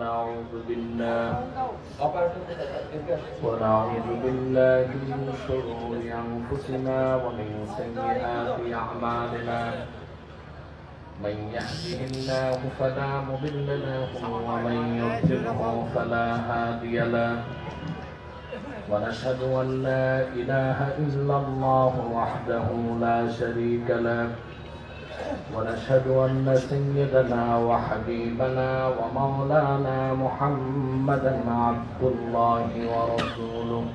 ونعوذ بالله من شرور أنفسنا ومن سيئات أعمالنا. من يهده الله فلا مضل له ومن يضلله فلا هادي له. ونشهد أن لا إله إلا الله وحده لا شريك له. ونشهد أن سيدنا وحبيبنا ومولانا محمدا عبد الله ورسوله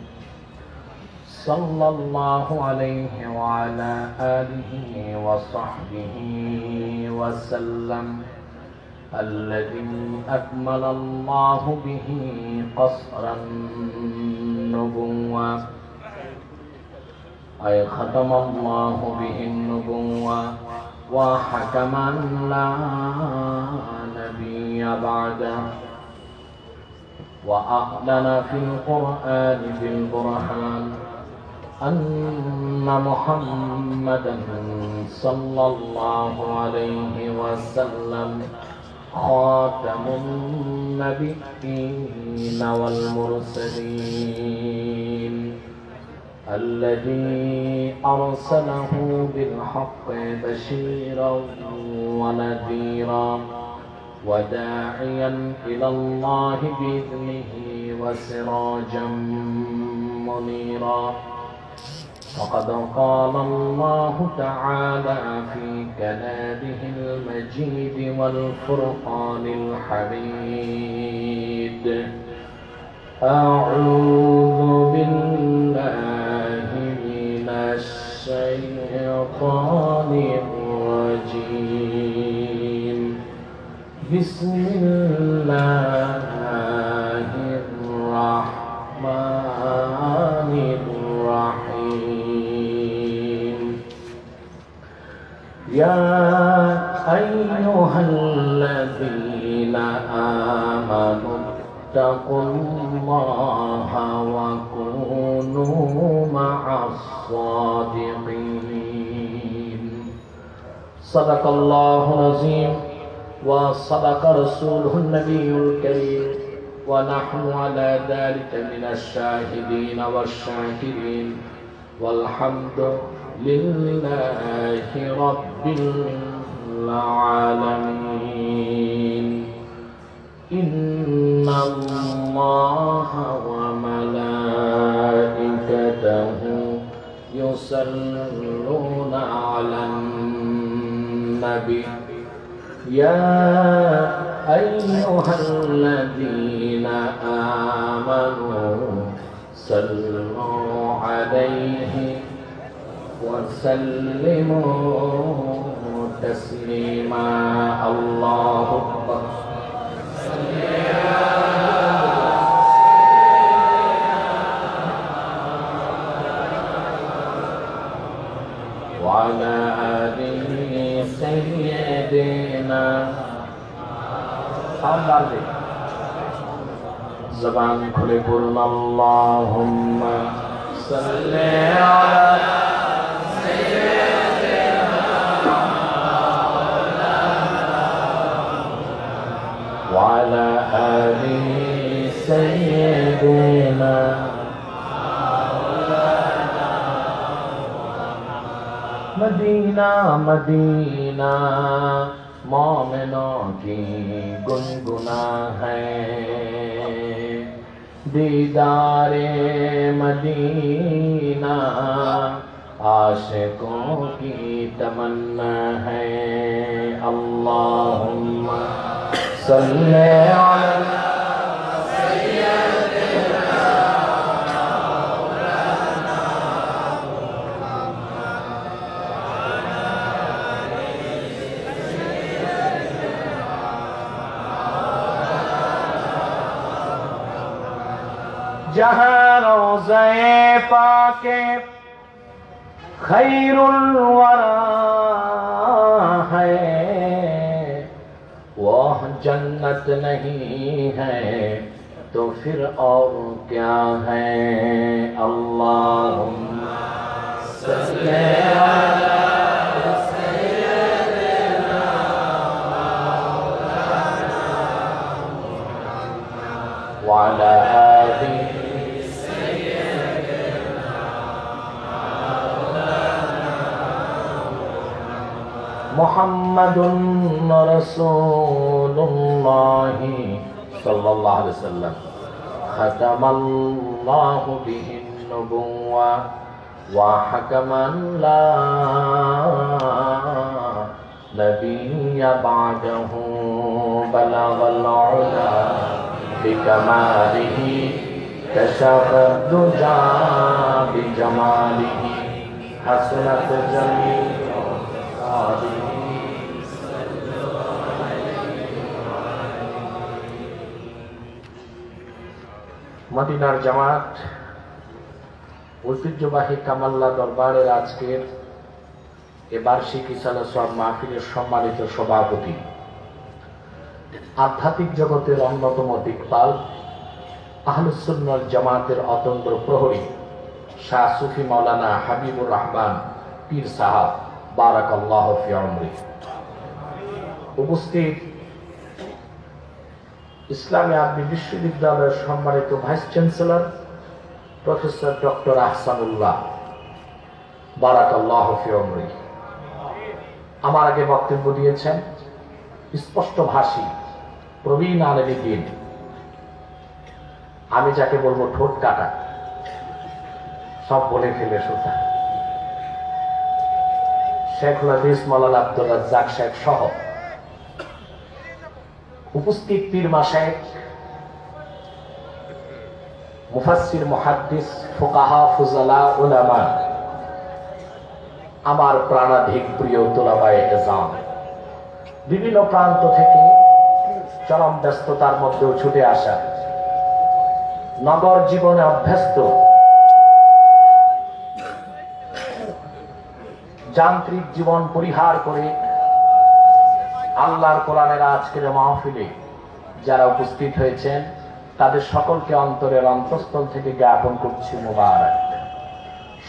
صلى الله عليه وعلى آله وصحبه وسلم، الذي أكمل الله به قصر النبوة، أي ختم الله به النبوة وحكم لا نبي بعده، وأعلن في القرآن بالبرهان أن محمدا صلى الله عليه وسلم خاتم النبيين والمرسلين، الذي أرسله بالحق بشيرا ونذيرا وداعيا إلى الله بإذنه وسراجا منيرا. وقد قال الله تعالى في كلامه المجيد والفرقان الحميد: أعوذ بالله من الشيطان الرجيم. بسم الله الرحمن الرحيم. يا أيها الذين آمنوا اتقوا الله وكونوا مع الصادقين. صدق الله العظيم وصدق رسوله النبي الكريم، ونحن على ذلك من الشاهدين والشاكرين، والحمد لله رب العالمين. إن الله وملائكته يصلون على النبي. يا أيها الذين آمنوا صلوا عليه وسلموا تسليما. الله أكبر. وعلى آله سيدنا ज़बान खुले पुरन अल्लाहुम्मा सल्ले अला सय्यिदिना व अला आलि सय्यिदिना। मदीना मदीना मोमिनों की गुनगुना है, दीदारे मदीना आशिकों की तमन्ना है। अल्लाहुम्मा सल्ले अला जहाँ रोज़े पाके खैरुल वरा है, वह जन्नत नहीं है तो फिर और क्या है। अल्लाहुम्मा सल्ले अला وعلى آل محمد رسول الله صلى الله عليه وسلم ختم الله به النبوة وحكما لا نبي بعده بلغ العلا بكماله كشف الدجى بجماله حسنت جميع صادقه মদিনার জামাত ঐতিহ্যবাহী কামাল্লা দরবারের আজকের এ বার্ষিক ইসালে সওয়াব মাহফিলের সম্মানিত সভাপতি, আধ্যাত্মিক জগতের অন্যতম দিকপাল, আহলুস সুন্নাহ জামাতের অতন্দ্র প্রহরী শাহ সুফি মাওলানা হাবিবুর রহমান পীর সাহাব বারাকাল্লাহু ফি উমরি। উপস্থিত ইসলামী আরবি বিশ্ববিদ্যালয়ের সম্মানিত vice chancellor professor doctor Ahsanullah বারাকাল্লাহু ফি উমরি। আমার আগে বক্তব্য দিয়েছেন স্পষ্টভাষী প্রবীণ আলেমে দ্বীন, আমি যাকে বলবো ঠোঁট কাটা, সব বলে ফেলে সোজা, শেখুল হাদিস মাওলানা আব্দুর রাজ্জাক সাহেব সহ উপস্থিত পীর মাশায়েখ, মুফাসসির, মুহাদ্দিস, ফুকাহা, ফুজালা, উলামা, আমার প্রাণাধিক প্রিয় তুলাবায়ে ইজাম, বিভিন্ন প্রান্ত থেকে চরম ব্যস্ততার মধ্যেও ছুটে আসা, নগর জীবনে অভ্যস্ত, যান্ত্রিক জীবন পরিহার করে আল্লাহর কোরআনের আজকের মাহফিলে যারা উপস্থিত হয়েছেন তাদের সকলকে অন্তরের অন্তঃস্থল থেকে জ্ঞাপন করছি মুবারক।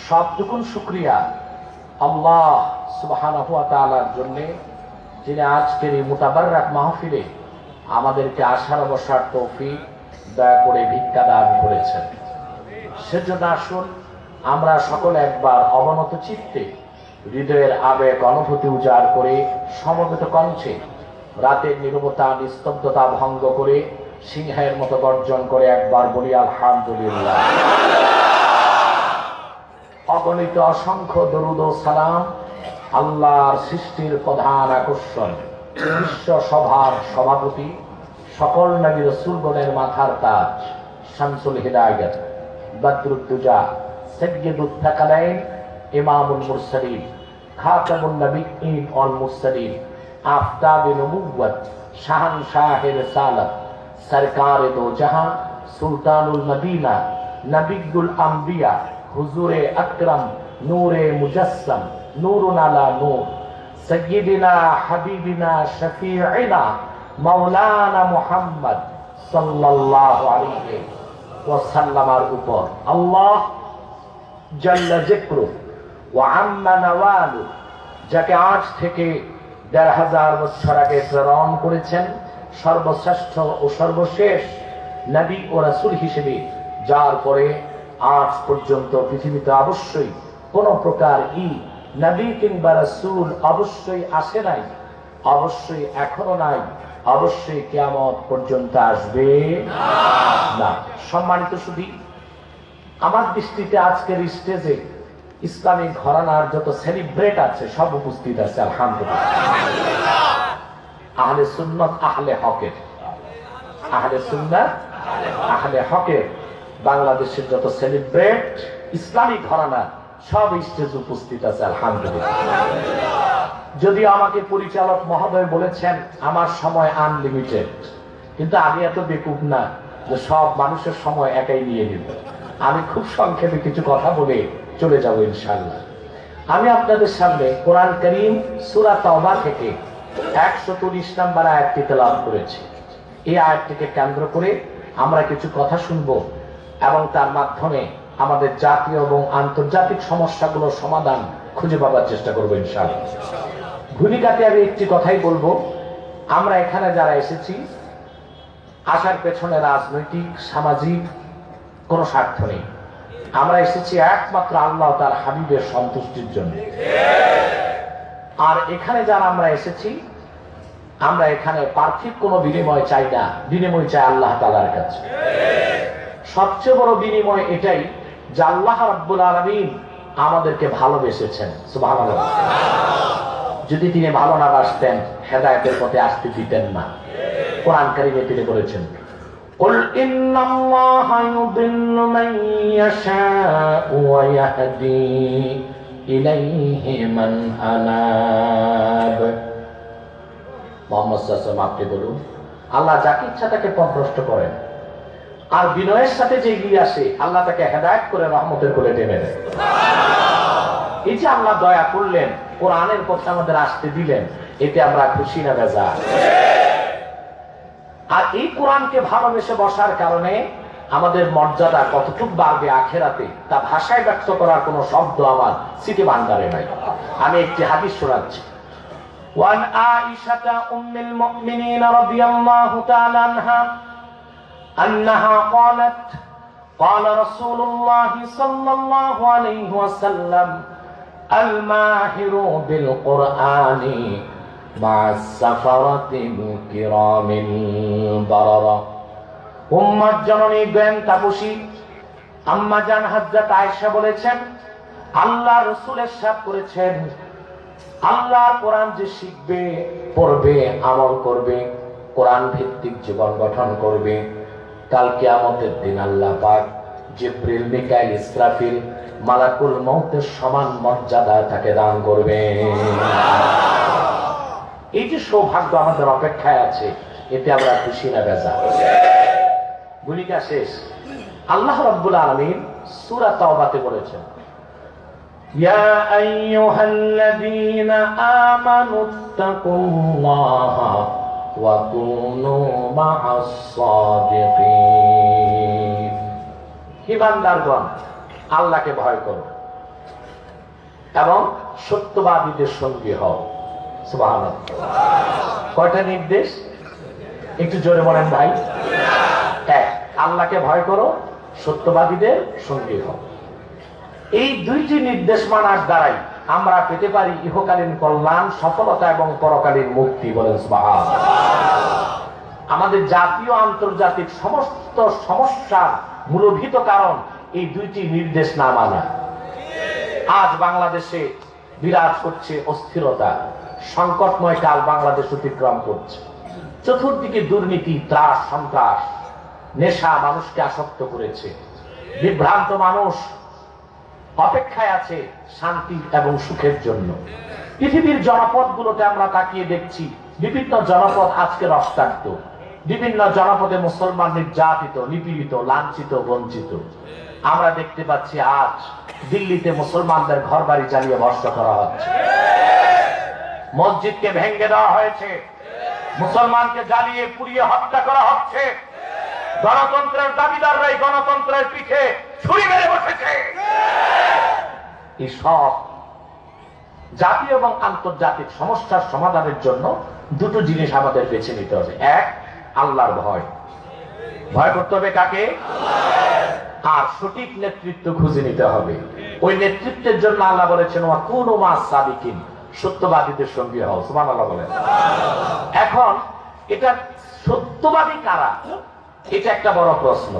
সবটুকুন শুকরিয়া আল্লাহ সুবহানাহু ওয়া তাআলার জন্য, যিনি আজকের এই মুতাবাররাক মাহফিলে আমাদেরকে আসার বসার তৌফিক দয়া করে ভিক্ষা দান করেছেন। সেজন্য আসুন আমরা সকলে একবার অবনত চিত্তে হৃদয়ের আবেগ অনুভূতি উজাড় করে সমবেত কণ্ঠে রাতের নীরবতা নিস্তব্ধতা ভঙ্গ করে সিংহের মতো গর্জন করে একবার বলি আলহামদুলিল্লাহ। অগণিত অসংখ্য দরুদ ও সালাম আল্লাহর সৃষ্টির প্রধান আকর্ষণ, বিশ্ব সভার সভাপতি, সকল নবী রাসূলগণের মাথার তাজ, শামসুল হিদায়াত, বদরুদ্দুজা, সাইয়্যিদুত থাকালাইন, ইমামুল মুরসালিন, খাতামুন নবিয়্যিন ওয়াল মুরসালিন, আফতাবে নবুওয়াত, শাহনশাহে রিসালাত, সরকারে দো জাহান, সুলতানুল মদিনা, নবিয়্যুল আম্বিয়া, হুজুরে আকরাম, নূরে মুজাসসাম, নূরুন আলা নূর, সাইয়্যিদিনা হাবিবিনা শফিঈনা মাওলানা মুহাম্মদ সাল্লাল্লাহু আলাইহি ওয়াসাল্লামের উপর আল্লাহ জাল্লা যিকরু ওয়া আম্মা নাওয়ালু, যাকে আজ থেকে ১৫০০ বছর আগে প্রেরণ করেছেন সর্বশ্রেষ্ঠ ও সর্বশেষ নবী ও রাসূল হিসেবে, যার পরে আজ পর্যন্ত পৃথিবীতে অবশ্যই কোন প্রকার নবী কিংবা রাসূল অবশ্যই আসে নাই, অবশ্যই এখনো নাই, অবশ্যই কিয়ামত পর্যন্ত আসবে না। সম্মানিত সুধী, আমার দৃষ্টিতে আজকের স্টেজে ইসলামিক ঘরানার যত সেলিব্রেট আছে সব উপস্থিত আছে আলহামদুলিল্লাহ। আহলে সুন্নাত আহলে হকের, আহলে সুন্নাত আহলে হকের বাংলাদেশের যত সেলিব্রেট ইসলামিক ঘরানা সব স্টেজ উপস্থিত আছে আলহামদুলিল্লাহ। যদি আমাকে পরিচালক মহোদয় বলেছেন আমার সময় আনলিমিটেড, কিন্তু আমি এত বেকুব না যে সব মানুষের সময় একাই নিয়ে নিব। আমি খুব সংক্ষেপে কিছু কথা বলে চলে যাব ইনশাআল্লাহ। আমি আপনাদের সামনে কোরআন কারীম সূরা তাওবা থেকে ১৩০ নম্বর আয়াতটি তেলাওয়াত করেছি। এই আয়াতটিকে কেন্দ্র করে আমরা কিছু কথা শুনবো এবং তার মাধ্যমে আমাদের জাতীয় এবং আন্তর্জাতিক সমস্যাগুলোর সমাধান খুঁজে পাবার চেষ্টা করবো ইনশাআল্লাহ। ভূমিকাতে আমি একটি কথাই বলবো, আমরা এখানে যারা এসেছি আসার পেছনে রাজনৈতিক সামাজিক কোনো স্বার্থ নেই। আমরা এসেছি একমাত্র আল্লাহ তার হাবিবের সন্তুষ্টির জন্য। আর এখানে যারা আমরা এসেছি, আমরা এখানে পার্থিব কোনো বিনিময় চাই না, বিনিময় চাই আল্লাহ তাআলার কাছে। সবচেয়ে বড় বিনিময় এটাই যে আল্লাহ রাব্বুল আলামিন আমাদেরকে ভালোবেসেছেন। সুবহানাল্লাহ। যদি তিনি ভালো না বাসতেন হেদায়েতের পথে আসতে দিতেন না। কোরআন কারীমে তিনি বলেছেন, قل إن الله يضل من يشاء ويهدي إليه من أناب। মুহাম্মদ সাল্লাল্লাহু আলাইহি ওয়াসাল্লাম আপনি বলুন, আল্লাহ যাকে ইচ্ছা তাকে পথভ্রষ্ট করেন, আর বিনয়ের সাথে যে এগিয়ে আসে আল্লাহ তাকে হেদায়েত করে রহমতের কোলে টেনে দেয়। এই যে আল্লাহ দয়া করলেন, কোরআনের পথে আমাদের আসতে দিলেন, এতে আমরা খুশি না বেজার? আর এই কোরআনকে ভালোবেসে বসার কারণে আমাদের মর্যাদা কতটুকু বাড়বে আখেরাতে, তা ভাষায় ব্যক্ত করার কোনো শব্দ আমার স্মৃতি ভান্ডারে নাই। আমি একটি হাদিস শোনাচ্ছি। وعن عائشة أم المؤمنين رضي الله تعالى عنها أنها قالت قال رسول الله صلى الله عليه وسلم الماهر بالقرآن مع السفرة الكرام البررة। উম্মার জননী জ্ঞান তাপসী আম্মা জান হযরত আয়েশা বলেছেন, আল্লাহ রাসূল ইরশাদ করেছেন, আল্লাহর কোরআন যে শিখবে, পড়বে, আমল করবে, কোরআন ভিত্তিক জীবন গঠন করবে, কাল কিয়ামতের দিন আল্লাহ পাক জিবরিল, মিকাইল, ইসরাফিল, মালাকুল মউতের সমান মর্যাদা তাকে দান করবে। এই যে সৌভাগ্য আমাদের অপেক্ষায় আছে, এতে আমরা খুশি না বেজার? ভূমিকা শেষ। আল্লাহ রাব্বুল আলামিন সূরা তাওবাতে বলেছেন, ইয়া আইয়ুহাল্লাযীনা আমানুত্তাকুল্লাহা ওয়া কুনু মা'আস সাদিকিন। হে বান্দারগণ, আল্লাহকে ভয় করো এবং সত্যবাদীদের সঙ্গী হও। সুবহানাল্লাহ। কয়টা নির্দেশ? একটু জোরে বলেন ভাই। এক, আল্লাহকে ভয় করো, সত্যবাদীদের সঙ্গী হও। এই দুইটি নির্দেশ মানার দ্বারাই আমরা পেতে পারি ইহকালীন কল্যাণ, সফলতা এবং পরকালীন মুক্তি। বলেন সুবহানাল্লাহ। আমাদের জাতীয় আন্তর্জাতিক সমস্ত সমস্যার মূলভূত কারণ এই দুইটি নির্দেশ না মানা। আজ বাংলাদেশে বিরাজ করছে অস্থিরতা, সংকটময় কাল বাংলাদেশ অতিক্রম করছে। চতুর্দিকে দুর্নীতি, ত্রাস, সন্ত্রাস, নেশা মানুষকে আসক্ত করেছে। বিভ্রান্ত মানুষ অপেক্ষায় আছে শান্তি এবং সুখের জন্য। পৃথিবীর জনপদগুলোতে আমরা তাকিয়ে দেখছি, বিভিন্ন জনপদ আজকে রক্তাক্ত, বিভিন্ন জনপদে মুসলমান নির্যাতিত, নিপীড়িত, লাঞ্ছিত, বঞ্চিত। আমরা দেখতে পাচ্ছি আজ দিল্লিতে মুসলমানদের ঘর বাড়ি জ্বালিয়ে ভস্ম করা হচ্ছে, মসজিদকে ভেঙে দেওয়া হয়েছে, মুসলমানকে জ্বালিয়ে পুড়িয়ে হত্যা করা হচ্ছে। গণতন্ত্রের দাবিদাররাই গণতন্ত্রের পিঠে ছুরি মেরে বসেছে। এই সব জাতীয় এবং আন্তর্জাতিক সমস্যার সমাধানের জন্য দুটো জিনিস আমাদের বেছে নিতে হবে। এক, আল্লাহর ভয়। ভয় করতে হবে কাকে? আর সঠিক নেতৃত্ব খুঁজে নিতে হবে। ওই নেতৃত্বের জন্য আল্লাহ বলেছেন, ওয়া কুনু মা'আস সাদিকিন, সত্যবাদীদের সঙ্গী হও। সুবহানাল্লাহ বলেন। এখন এটা সত্যবাদী কারা, এটা একটা বড় প্রশ্ন।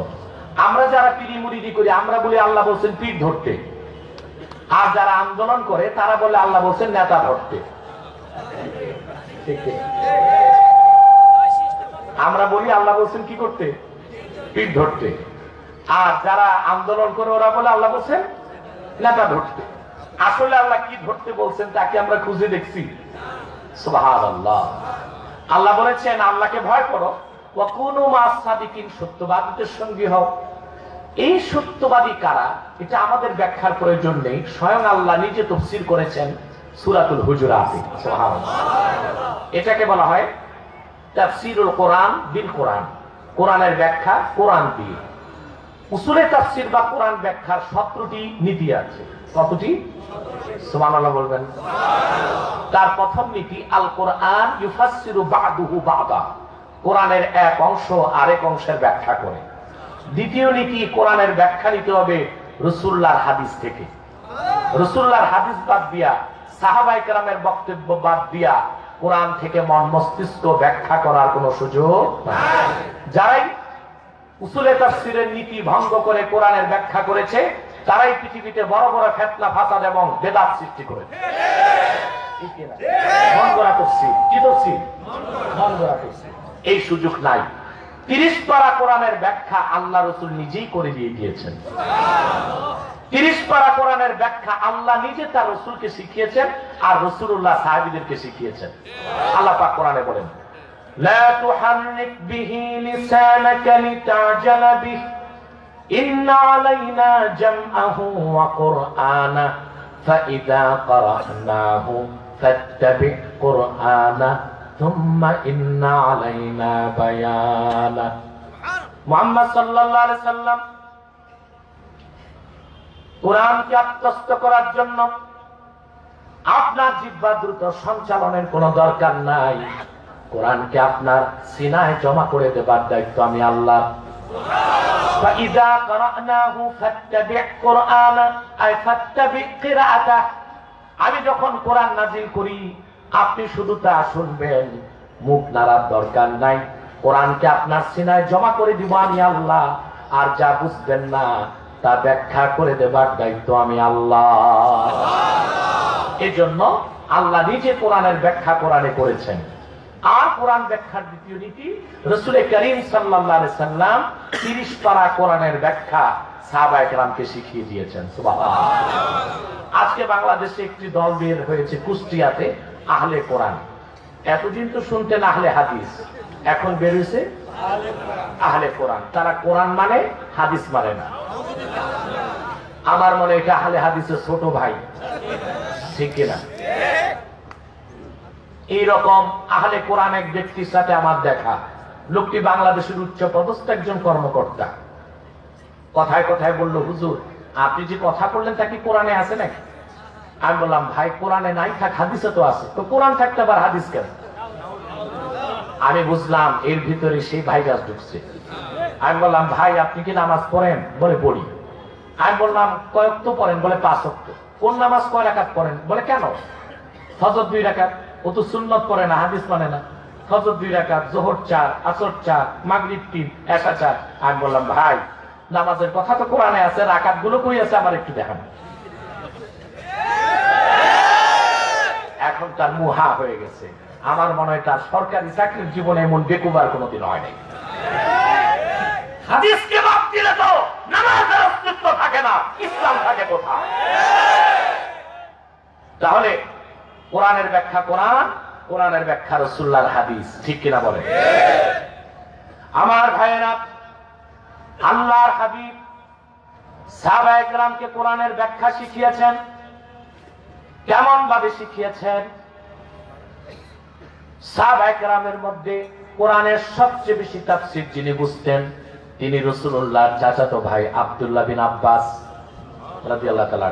আমরা যারা পীরি মুরিদি করি, আমরা বলি আল্লাহ বলছেন পীর ধরতে, আর যারা আন্দোলন করে তারা বলে আল্লাহ বলছেন নেতা ধরতে। আমরা বলি আল্লাহ বলছেন কি করতে? পীর ধরতে। আর যারা আন্দোলন করে ওরা বলে আল্লাহ বলছেন নেতা ধরতে। আসলে আল্লাহ কি ধরতে বলছেন তাকে আমরা খুঁজে দেখছি। সুবহানাল্লাহ। আল্লাহ বলেছেন আল্লাহকে ভয় করো, ওয়া কুনু মা'আস সাদিকিন, সত্যবাদীদের সঙ্গী হও। এই সত্যবাদী কারা, এটা আমাদের ব্যাখ্যার প্রয়োজন নেই, স্বয়ং আল্লাহ নিজে তাফসীর করেছেন সূরাতুল হুজুরাতে। সুবহানাল্লাহ। এটাকে বলা হয় তাফসীরুল কোরআন বিল কোরআন, কোরআনের ব্যাখ্যা কোরআন দিয়ে। উসুলে তাফসীর বা কোরআন ব্যাখ্যার 17টি নীতি আছে। কতটি? সুবহানাল্লাহ বলবেন। তার প্রথম নীতি, আল কোরআন ইউফাসসিরু বা'দুহু বা'দা, কোরআনের এক অংশ আরেক অংশের ব্যাখ্যা করে। দ্বিতীয় নীতি, কোরআনের ব্যাখ্যা নিতে হবে রাসূলুল্লাহর হাদিস থেকে। রাসূলুল্লাহর হাদিস বাদ দিয়া, সাহাবায়ে কেরামের বক্তব্য বাদ দিয়া কোরআন থেকে মন মস্তিষ্ক ব্যাখ্যা করার কোনো সুযোগ নাই। যারাই উসুলে তাফসীরের নীতি ভঙ্গ করে কোরআনের ব্যাখ্যা করেছে, তারাই পৃথিবীতে বড় বড় ফিতনা ফাসাদ এবং বেদাত সৃষ্টি করেছে। এই সুযোগ নাই। 30 পারা কোরআনের ব্যাখ্যা আল্লাহ রাসূল নিজেই করে দিয়ে গিয়েছেন। 30 পারা কোরআনের ব্যাখ্যা আল্লাহ নিজে তার রাসূলকে শিখিয়েছেন, আর রাসূলুল্লাহ সাহাবীদেরকে শিখিয়েছেন। আল্লাহ পাক কোরআনে বলেন, লা তুহাররিক বিহি লিসানাকা লিতা'জালা বিহি ইন্না আলাইনা জামআহু ওয়া কুরআনা ফাইযা ক্বারা'নাহু ফাত্তাবি' কুরআনা থুম্মা ইন্না আলাইনা বায়ানা। মুহাম্মদ সাল্লাল্লাহু আলাইহি সাল্লাম কোরআনকে আত্মস্থ করার জন্য আপনার জিহ্বা দ্রুত সঞ্চালনের কোনো দরকার নাই। কোরআনকে আপনার সিনায় জমা করে দেবার দায়িত্ব আমি আল্লাহ। ফাইযা ক্বারা'নাহু ফাত্তাবি' কুরআনা আই ফাত্তাবি' কিরাআতা। আমি যখন কোরআন নাযিল করি আপনি শুধু তা শুনবেন, মুখ নাড়ার দরকার নাই। কোরআনকে আপনার সিনায় জমা করে দিব আমি আল্লাহ, আর যা বুঝবেন না তা ব্যাখ্যা করে দেবার দায়িত্ব আমি আল্লাহ। এজন্য আল্লাহ নিজে কোরআনের ব্যাখ্যা কোরআনে করেছেন। আর কোরআন ব্যাখ্যার দ্বিতীয় নীতি, রাসূল করিম সাল্লাল্লাহু আলাইহি সাল্লাম 30 পারা কোরআনের ব্যাখ্যা সাহাবায়ে কেরামকে শিখিয়ে দিয়েছেন। সুবহানাল্লাহ। আজকে বাংলাদেশে একটি দল বের হয়েছে কুষ্টিয়াতে, আহলে কোরআন। এতদিন তো শুনতেন আহলে হাদিস, এখন বের হয়েছে আহলে কোরআন। তারা কোরআন মানে হাদিস মানে না। আমার মনে এটা আহলে হাদিসের ছোট ভাই, ঠিক কিনা? এইরকম আহলে কোরআন এক ব্যক্তির সাথে আমার দেখা। লোকটি বাংলাদেশের উচ্চ পদস্থ একজন কর্মকর্তা। কথায় কথায় বলল, হুজুর আপনি যে কথা বললেন তা কি কোরআনে আছে নাকি? আমি বললাম, ভাই কোরআনে নাই থাক হাদিসে তো আছে, তো কোরআন থাকতে আবার হাদিস কেন? আমি বুঝলাম এর ভিতরে সেই ভাইরাস ঢুকছে। আমি বললাম, ভাই আপনি কি নামাজ পড়েন? বলে পড়ি। আমি বললাম, কয় ওয়াক্ত পড়েন? বলে 5 ওয়াক্ত। কোন নামাজ কয় রাকাত পড়েন? বলে কেন? ফজর 2 রাকাত। ও তো সুন্নত পড়ে না, হাদিস মানে না। ফজর 2 রাকাত, যোহর 4, আসর 4, মাগরিব 3, এশা 4। আমি বললাম, ভাই নামাজের কথা তো কোরআনে আছে, রাকাত গুলো কই আছে আমার একটু দেখান। এখন তার মুহা হয়ে গেছে। আমার মনে হয় তার সরকারি চাকরির জীবনে এমন বেকুবার কোনোদিন হয় নাই। হাদিসকে বাদ দিলে তো নামাজের অস্তিত্ব থাকে না, ইসলাম থাকে কোথায়? তাহলে কোরআনের ব্যাখ্যা কোরআন, কোরআনের ব্যাখ্যা রাসূলুল্লাহর হাদিস, ঠিক কিনা বলে? আমার ভাইয়েরা, আল্লাহর হাবিব সাহাবায়ে কেরামকে কোরআনের ব্যাখ্যা শিখিয়েছেন। কেমন ভাবে শিখিয়েছেন? সাহাবায়ে কেরামের মধ্যে কোরআনের সবচেয়ে বেশি তাফসীর যিনি বুঝতেন তিনি রাসূলুল্লাহর চাচাতো ভাই আব্দুল্লাহ বিন আব্বাস রাদিয়াল্লাহু তাআলা।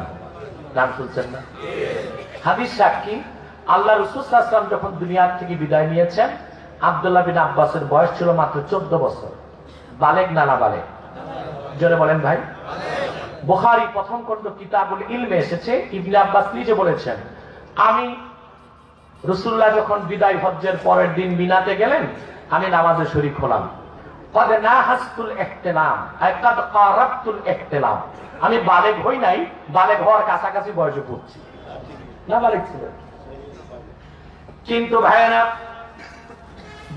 নাম শুনছেন না? হাদিস সাক্ষী, আল্লাহ রাসূল সাল্লাল্লাহু আলাইহি ওয়াসাল্লাম যখন দুনিয়া থেকে বিদায় নিয়েছেন, আব্দুল্লাহ বিন আব্বাসের বয়স ছিল মাত্র 14 বছর। বালেগ না না বালেগ? জোরে বলেন ভাই। বুখারী প্রথম খণ্ড কিতাবুল ইলমে এসেছে, ইবনে আব্বাস নিজে বলেছেন, আমি রাসূলুল্লাহ যখন বিদায় হজ্জের পরের দিন মিনাতে গেলেন, আমি নামাজে শরীক হলাম। কদ নাহাসতুল ইহতিলাম, আই কদ কারাবতুল ইহতিলাম। আমি বালেগ হই নাই, বালেগ হওয়ার কাছাকাছি বয়সে পড়ছি। না বালেগ ছিল। কিন্তু ভাইয়েরা,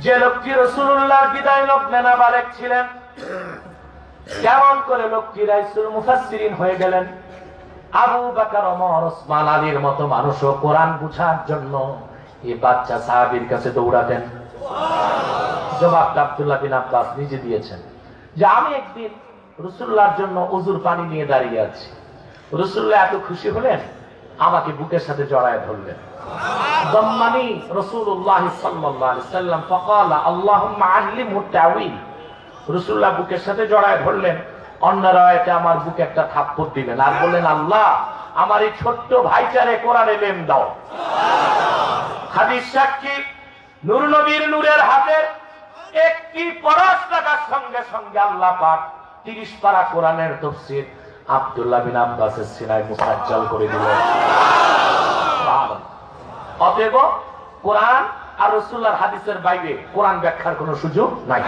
যে লোকটি রাসূলুল্লাহর বিদায় লগ্নে না বালেগ ছিলেন, কেমন করে লোকটি রাইসুল মুফাসসিরিন হয়ে গেলেন? আবু বকর, ওমর, ওসমান, আলীর মতো মানুষও কোরআন বুঝার জন্য এই বাচ্চা সাহাবীর কাছে দৌড়াতেন। জবাবটা আব্দুল্লাহ বিন আব্বাস নিজে দিয়েছেন যে আমি একদিন রাসূলুল্লাহর জন্য ওযুর পানি নিয়ে দাঁড়িয়ে আছি। রাসূলুল্লাহ এত খুশি হলেন, আমাকে বুকের সাথে জড়ায় ধরলেন। দাম্মানি রাসূলুল্লাহ সাল্লাল্লাহু আলাইহি ওয়াসাল্লাম ফাকালা আল্লাহুম্মা আল্লিমহু তাওয়িল। রাসূলুল্লাহ বুকের সাথে জড়ায় ধরলেন। অন্য রাওয়ায়াতে আমার বুকে একটা থাপ্পড় দিলেন আর বললেন, আল্লাহ আমার এই ছোট্ট ভাইটারে কোরআনে ইলম দাও। হাদিস সাক্ষী, নূর নবীর নূরের হাতে একটি পরশ লাগার সঙ্গে সঙ্গে আল্লাহ পাক 30 পারা কোরআনের তাফসীর আব্দুল্লাহ বিন আব্বাসের সিনায় মুসাজ্জাল করে দিলেন। অতএব কোরআন আর রাসূলুল্লাহর হাদিসের বাইরে কোরআন ব্যাখ্যার কোনো সুযোগ নাই।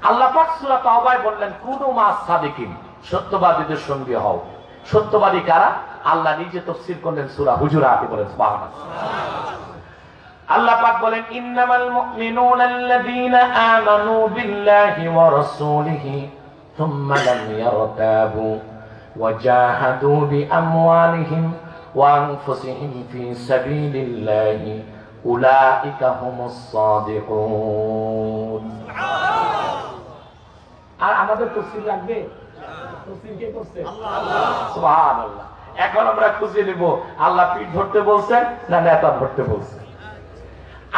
আল্লাহ পাক সূরা তাওবায় বললেন কুনু মাস সাদিকিন, সত্যবাদীদের সঙ্গে হও। সত্যবাদী কারা? আল্লাহ নিজে তাফসীর করলেন সূরা হুজুরাতে, বলেন সুবহানাল্লাহ। আল্লাহ পাক বলেন ইন্নামাল মুমিনুনা আল্লাযীনা আমানু বিল্লাহি ওয়া রাসূলিহি থুম্মা লাম ইয়ারতাবু ওয়া জাহাদু বিআমওয়ালিহিম ওয়া আনফুসিহিম ফি সাবিলিল্লাহি উলাইকা হুমুস সাদিকুন। আর আমাদের তাফসীর লাগবে? তাফসীর কে করছে? আল্লাহ। সুবহানাল্লাহ। এখন আমরা খুঁজে নেব আল্লাহ পিঠ ধরতে বলছেন না নেতা ধরতে বলছেন।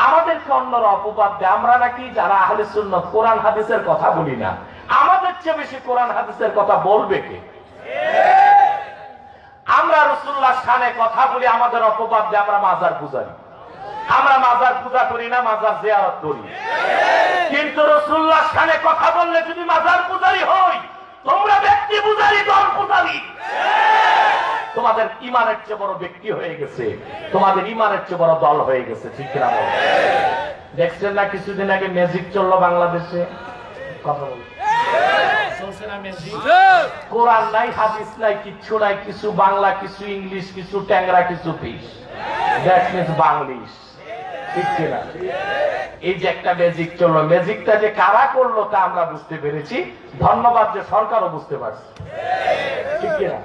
আমাদেরকে অন্যরা অপবাদ দেয় আমরা নাকি যারা আহলে সুন্নাত কোরআন হাদিসের কথা বলি না। আমাদের চেয়ে বেশি কোরআন হাদিসের কথা বলবে কে? আমরা রাসূলুল্লাহর শানে কথা বলি, আমাদের অপবাদ দেয় আমরা মাজার পূজারি। আমরা মাজার পূজা করি না, মাজার জিয়ারত করি। কিন্তু রাসূলুল্লাহর শানে কথা বললে যদি মাজার পূজারি হই, তোমরা ব্যক্তি পূজারি, দল পূজারি। তোমাদের ইমানের চেয়ে বড় ব্যক্তি হয়ে গেছে, তোমাদের ইমানের চেয়ে বড় দল হয়ে গেছে, ঠিক কিনা বল? দেখছেন না কিছুদিন আগে ম্যাজিক চললো বাংলাদেশে, কথা বল চলছে না ম্যাজিক? কোরআন নাই, হাদিস নাই, কিচ্ছু নাই, কিছু বাংলা, কিছু ইংলিশ, কিছু ট্যাংরা, কিছু পিস, দ্যাট মিন্স বাংলিশ, ঠিক কিনা? এই যে একটা ম্যাজিক চললো, ম্যাজিকটা যে কারা করলো তা আমরা বুঝতে পেরেছি। ধন্যবাদ যে সরকারও বুঝতে পারছে, ঠিক কিনা?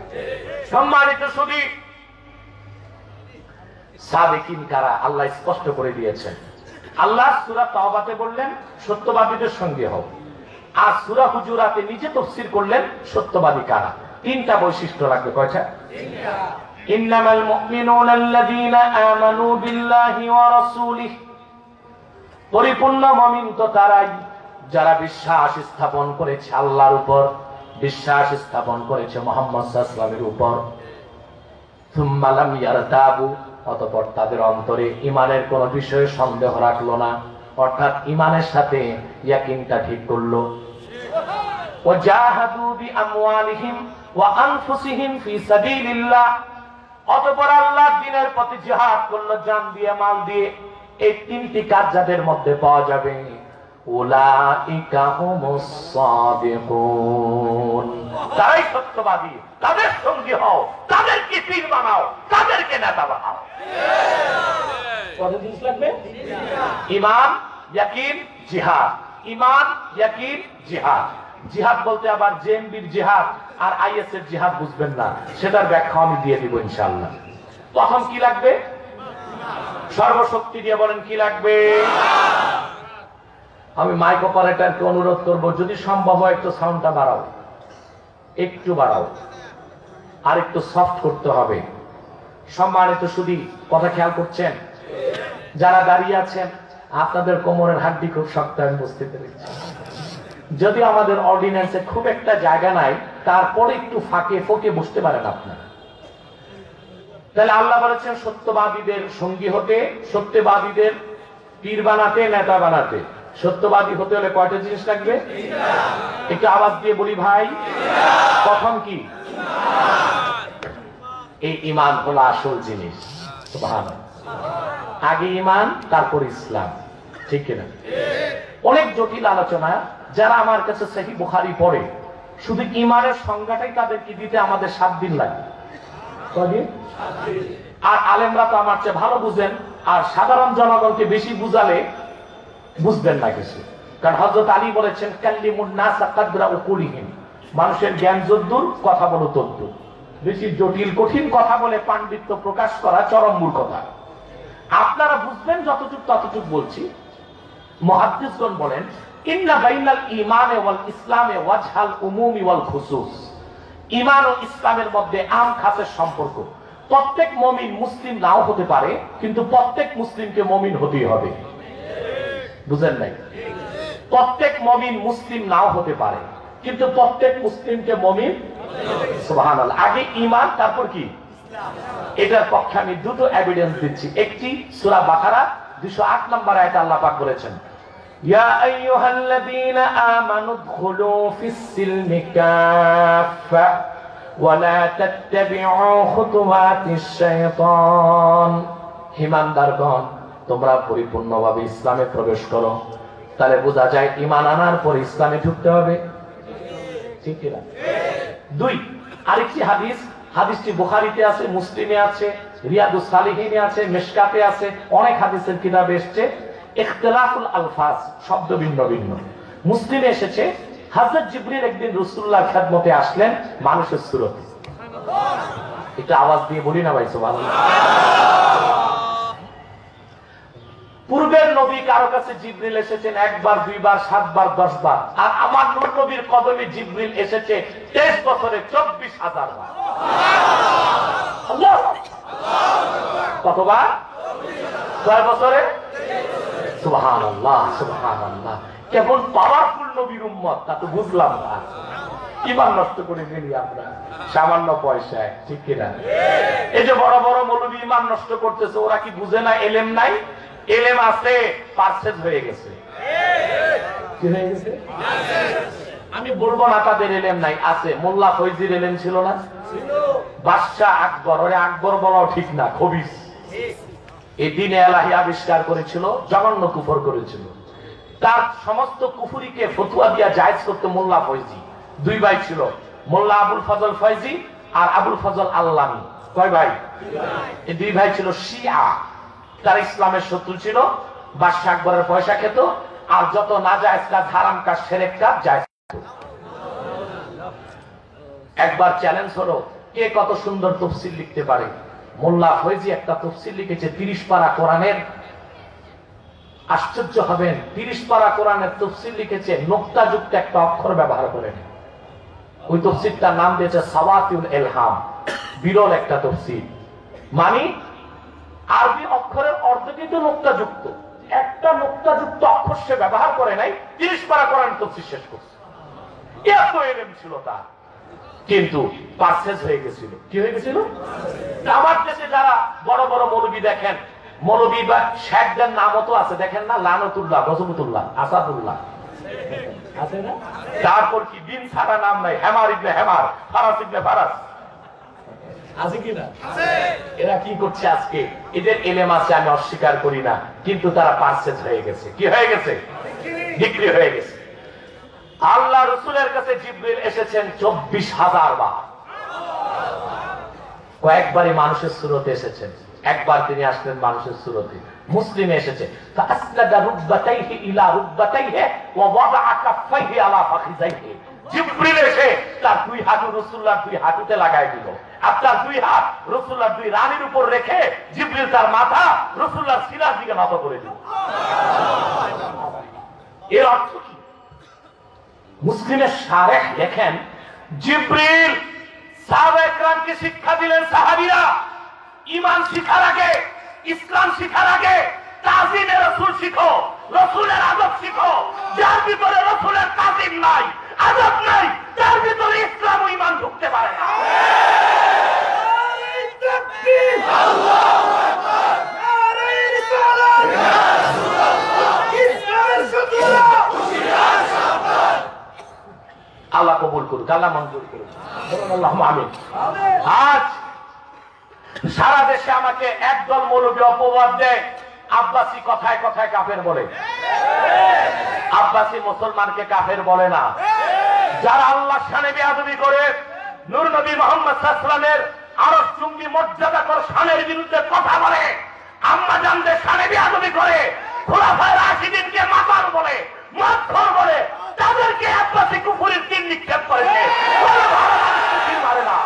সম্মানিত সুধী, সাদিকিন কারা আল্লাহ স্পষ্ট করে দিয়েছেন। আল্লাহ সূরা তাওবাতে বললেন সত্যবাদীদের সঙ্গে হও, আর সূরা হুজুরাতে নিজে তাফসীর করলেন সত্যবাদী কারা। তিনটা বৈশিষ্ট্য লাগবে। কয়টা? তিনটা। ইন্নামাল মুমিনুনা আল্লাযীনা আমানু বিল্লাহি ওয়া রাসূলিহি, পরিপূর্ণ মুমিন তো তারাই যারা বিশ্বাস স্থাপন করেছে আল্লাহর উপর, বিশ্বাস স্থাপন করেছে মুহাম্মদ সাল্লাল্লাহু আলাইহি ওয়াসাল্লামের উপর। সুম্মা লাম ইয়ারতাবু, অতঃপর তাদের অন্তরে ঈমানের কোন বিষয়ে সন্দেহ রাখলো না, অর্থাৎ ঈমানের সাথে ইয়াকিনটা ঠিক করলো। ওয়া জাহাদু বিআমওয়ালিহিম ওয়া আনফুসিহিম ফি সাবিলিল্লাহ, অতঃপর আল্লাহর দ্বীনের পথে জিহাদ করলো জান দিয়ে, মাল দিয়ে। এই তিনটি কাজ যাদের মধ্যে পাওয়া যাবে উলাইকা হুমুস সাদিকুন, তারাই সত্যবাদী। তাদের সঙ্গী হও, তাদেরকে পীর বানাও, তাদেরকে নেতা বানাও। কত জিনিস লাগবে? ঈমান, ইয়াকিন, জিহাদ। ঈমান, ইয়াকিন, জিহাদ। জিহাদ বলতে আবার জেএমবির জিহাদ আর আইএস এর জিহাদ বুঝবেন না, সেটার ব্যাখ্যা আমি দিয়ে দিব ইনশাআল্লাহ। প্রথম কি লাগবে? সর্বশক্তি দিয়ে বলেন কি লাগবে? আমি মাইক অপারেটরকে অনুরোধ করব যদি সম্ভব হয় একটু সাউন্ডটা বাড়াও, একটু বাড়াও, আর একটু সফট করতে হবে। সম্মানিত সুধী, কথা খেয়াল করছেন? যারা দাঁড়িয়ে আছেন আপনাদের কোমরের হাড্ডি খুব শক্ত, আমি বুঝতে পেরেছি। যদি আমাদের অর্ডিন্যান্সে খুব একটা জায়গা নাই, তারপরে একটু ফাঁকে ফোকে বসতে পারেন আপনারা। তাহলে আল্লাহ বলেছেন সত্যবাদীদের সঙ্গী হতে, সত্যবাদীদের পীর বানাতে, নেতা বানাতে। সত্যবাদী হতে হলে কয়টা জিনিস লাগবে? একটু আওয়াজ দিয়ে বলি ভাই। প্রথম কি? এই ঈমান হলো আসল জিনিস। সুবহানাল্লাহ। আগে ঈমান, তারপর ইসলাম, ঠিক কিনা? অনেক জটিল আলোচনা। যারা আমার কাছে সহিহ বুখারী পড়ে, শুধু ঈমানের সংজ্ঞাটাই তাদেরকে দিতে আমাদের 7 দিন লাগে। কদিন? আর আলেমরা তো আমার চেয়ে ভালো বুঝেন, আর সাধারণ জনগণকে বেশি বুঝালে বুঝবেন না কিছু। কারণ হযরত আলী বলেছেন কাল্লিমুন নাসা কাদরা উকুলিহিম, মানুষের জ্ঞান যদ্দূর কথা বলো তদ্দূর। বেশি জটিল কঠিন কথা বলে পাণ্ডিত্য প্রকাশ করা চরম মূর্খতা। আপনারা বুঝবেন যতটুকু ততটুকু বলছি। মুহাদ্দিসগণ বলেন ইন্না বাইনাল ঈমানে ওয়াল ইসলামে ওয়াজহাল উমুমি ওয়াল খুসুস, ঈমান ও ইসলামের মধ্যে আম খাসের সম্পর্ক। প্রত্যেক মুমিন মুসলিম নাও হতে পারে, কিন্তু প্রত্যেক মুসলিমকে মুমিন হতেই হবে। বুঝেন নাই? প্রত্যেক মুমিন মুসলিম নাও হতে পারে, কিন্তু প্রত্যেক মুসলিমকে মুমিন। সুবহানাল্লাহ। আগে ঈমান, তারপর কি? এটার পক্ষে আমি দুটো এভিডেন্স দিচ্ছি। একটি সূরা বাকারা 208 নম্বর আয়াতে আল্লাহ পাক বলেছেন ইয়া আইয়ুহাল্লাযীনা আমানু দুখুলু ফিস-সিলমি কাফা ওয়া লা তাত্তাবি'উ খুতুওয়াতিশ শাইতান। ঈমানদারগণ, তোমরা পরিপূর্ণভাবে ইসলামে প্রবেশ করো। তাহলে বোঝা যায় ঈমান আনার পর ইসলামে ঢুকতে হবে, ঠিক কি না? দুই, আরেকটি হাদিস, হাদিসটি বুখারীতে আছে, মুসলিমে আছে, রিয়াদুস সালিহিনে আছে, মিশকাতে আছে, অনেক হাদিসের কিতাবে এসেছে। ইখতিলাফুল আলফাজ, শব্দ ভিন্ন ভিন্ন। মুসলিমে এসেছে হযরত জিবরিল একদিন রাসূলুল্লাহর খেদমতে আসলেন মানুষের সুরতে। এটা আওয়াজ দিয়ে বলি না ভাই সুবহানাল্লাহ। পূর্বের নবী কারো কাছে জিবরিল এসেছেন একবার, দুইবার, 7 বার, 10 বার, আর আমার নূর নবীর কদমে জিবরিল এসেছে 23 বছরে 24,000 বার। আল্লাহু আকবার। কতবার? 6 বছরে। সুবহানাল্লাহ, সুবহানাল্লাহ। কেমন পাওয়ারফুল নবীর উম্মত তা তো বুঝলাম না। ঈমান নষ্ট করে ফেলি আমরা সামান্য পয়সায়, ঠিক কিনা? এই যে বড় বড় মৌলবী ঈমান নষ্ট করতেছে, ওরা কি বুঝে না এলেম নাই? এলেম আছে, পারসেজ হয়ে গেছে। কি হয়ে গেছে? আমি বলবো না তাদের এলেম নাই, আছে। মোল্লা ফৈজির এলেম ছিল না? বাদশাহ আকবর, ওরে আকবর বলাও ঠিক না, খবিস। এই দ্বীনে এলাহি আবিষ্কার করেছিল, জঘন্য কুফর করেছিল। তার সমস্ত কুফরিকে ফতোয়া দিয়া জায়েজ করতে মোল্লা ফৈজি। 2 ভাই ছিল, মোল্লা আবুল ফজল ফৈজি আর আবুল ফজল আল্লামী। কয় ভাই? এই 2 ভাই ছিল শিয়া। তার ইসলামের শত্রু ছিল, বাদশাহ আকবরের পয়সা খেত, আর যত নাজায়েজ কাজ, হারাম কাজ, শিরক কাজ জায়েজ করত। একবার চ্যালেঞ্জ হলো, কে কত সুন্দর তাফসীর লিখতে পারে? মোল্লা ফৈজি একটা তাফসীর লিখেছে 30 পারা কোরআনের। আশ্চর্য হবেন, 30 পারা কোরআনের তাফসীর লিখেছে, নোক্তাযুক্ত একটা অক্ষর ব্যবহার করেন। ওই তাফসীরটার নাম দিয়েছে সাওয়াতিউল ইলহাম। বিরল একটা তাফসীর, মানে আরবি অক্ষরের অর্ধ কিন্তু নোক্তাযুক্ত, একটা নোক্তাযুক্ত অক্ষর সে ব্যবহার করে নাই। 30 পারা কোরআন তাফসীর শেষ করছে। এত ইলম ছিল তার, কিন্তু পারসেজ হয়ে গেছিল। কি হয়ে গেছিল? আমার দেশে যারা বড় বড় মৌলবী দেখেন, মৌলবী বা শেখদের নামও তো আছে, দেখেন না? লানতুল্লাহ, গজবুতুল্লাহ, আসাদুল্লাহ আছে না? তারপর কি বিন ছাড়া নাম নাই? হেমার ইবনে হেমার, ফারাস ইবনে ফারাস আছে কি না? এরা কি করছে আজকে? এদের এলেম আছে, আমি অস্বীকার করি না, কিন্তু তারা পারসেজ হয়ে গেছে। কি হয়ে গেছে? বিক্রি হয়ে গেছে। আল্লাহ রাসূলের কাছে জিবরিল এসেছেন 24,000 বার। কয়েকবারই মানুষের সুরতে এসেছেন, একবার তিনি আসলেন মানুষের সুরতে। মুসলিমে এসেছে ফাসলাদা রুকবাতাইহি ইলা রুকবাতাইহি ওয়া ওয়াদাআ কাফাইহি আলা ফাখিযাইহি। জিবরিল এসে তার 2 হাঁটু রাসূলুল্লাহর 2 হাঁটুতে লাগায় দিল। আপনার 2 হাত রাসূলুল্লাহর 2 রানীর উপর রেখে জিবরিল তার মাথা রাসূলুল্লাহর সিনার দিকে নত করে দিল। এর অর্থ কি? মুসলিমের শারেহ দেখেন, জিবরিল সাহাবায়ে কেরামকে শিক্ষা দিলেন, সাহাবীরা ঈমান শিখার আগে, ইসলাম শিখার আগে তাজিমে রাসূল শিখো, রাসূলের আদব শিখো। যার ভিতরে রাসূলের তাজিম নাই, আদব নাই, তার ভিতরে ইসলাম ও ঈমান ঢুকতে পারে না। তাকবীর, আল্লাহু আকবার, নারে রিসালাত, ইয়া রাসূলুল্লাহ, ইসলামের শত্রুরা হুশিয়ার সাবধান। আল্লাহ কবুল করুক, আল্লাহ মঞ্জুর করুক, আল্লাহুম্মা আমিন। আজ সারা দেশে আমাকে একদল মৌলবী অপবাদ দেয়, আব্বাসী কথায় কথায় কাফের বলে। আব্বাসী মুসলমানকে কাফের বলে না। যারা আল্লাহর শানে বেয়াদবি করে, নূর নবী মুহাম্মদ সাল্লাল্লাহু আলাইহি ওয়াসাল্লামের আরশ চুম্বি মর্যাদাকর শানের বিরুদ্ধে কথা বলে, আম্মা জানদের শানে বেয়াদবি করে, খুলাফায়ে রাশিদিনকে মাতাল বলে, মাতখোর বলে, তাদেরকে আব্বাসী কুফরের তিন নিক্ষেপ করেছে। মারে না।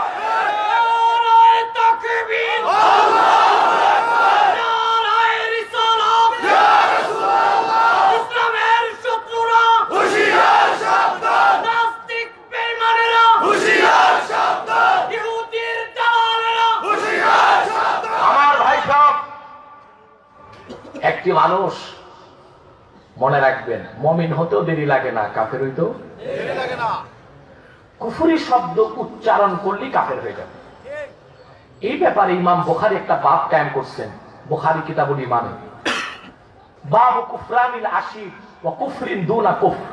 একটি মানুষ মনে রাখবেন, মুমিন হতেও দেরি লাগে না, কাফের হইতেও দেরি লাগে না। কুফরি শব্দ উচ্চারণ করলেই কাফের হয়ে যাবে। এই ব্যাপারে ইমাম বুখারী একটা বাব কায়েম করছেন বুখারী কিতাবুল ঈমানে। বাব কুফরানিল আশির ওয়া কুফরিন দুনা কুফর।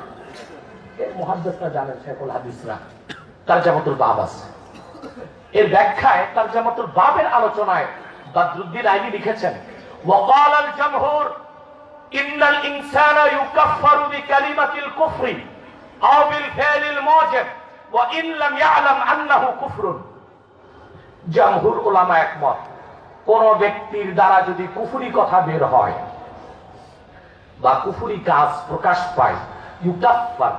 এর মুহাদ্দিসরা জানেন, শেখুল হাদিসরা তারজামাতুল বাব আছে। এর ব্যাখ্যায় তারজামাতুল বাবের আলোচনায় বদরুদ্দিন আইনি লিখেছেন, ওয়াকাল আল জামহুর ইন্নাল ইনসানা ইউকাফফারু বিকালিমাতিল কুফরি আও বিল ফি'লিল মুজিব ওয়া ইন লাম ইয়ালাম আন্নাহু কুফরুন। জামহুর উলামা একমত, কোন ব্যক্তির দ্বারা যদি কুফরি কথা বের হয় বা কুফরি কাজ প্রকাশ পায়, ইউকাফফার,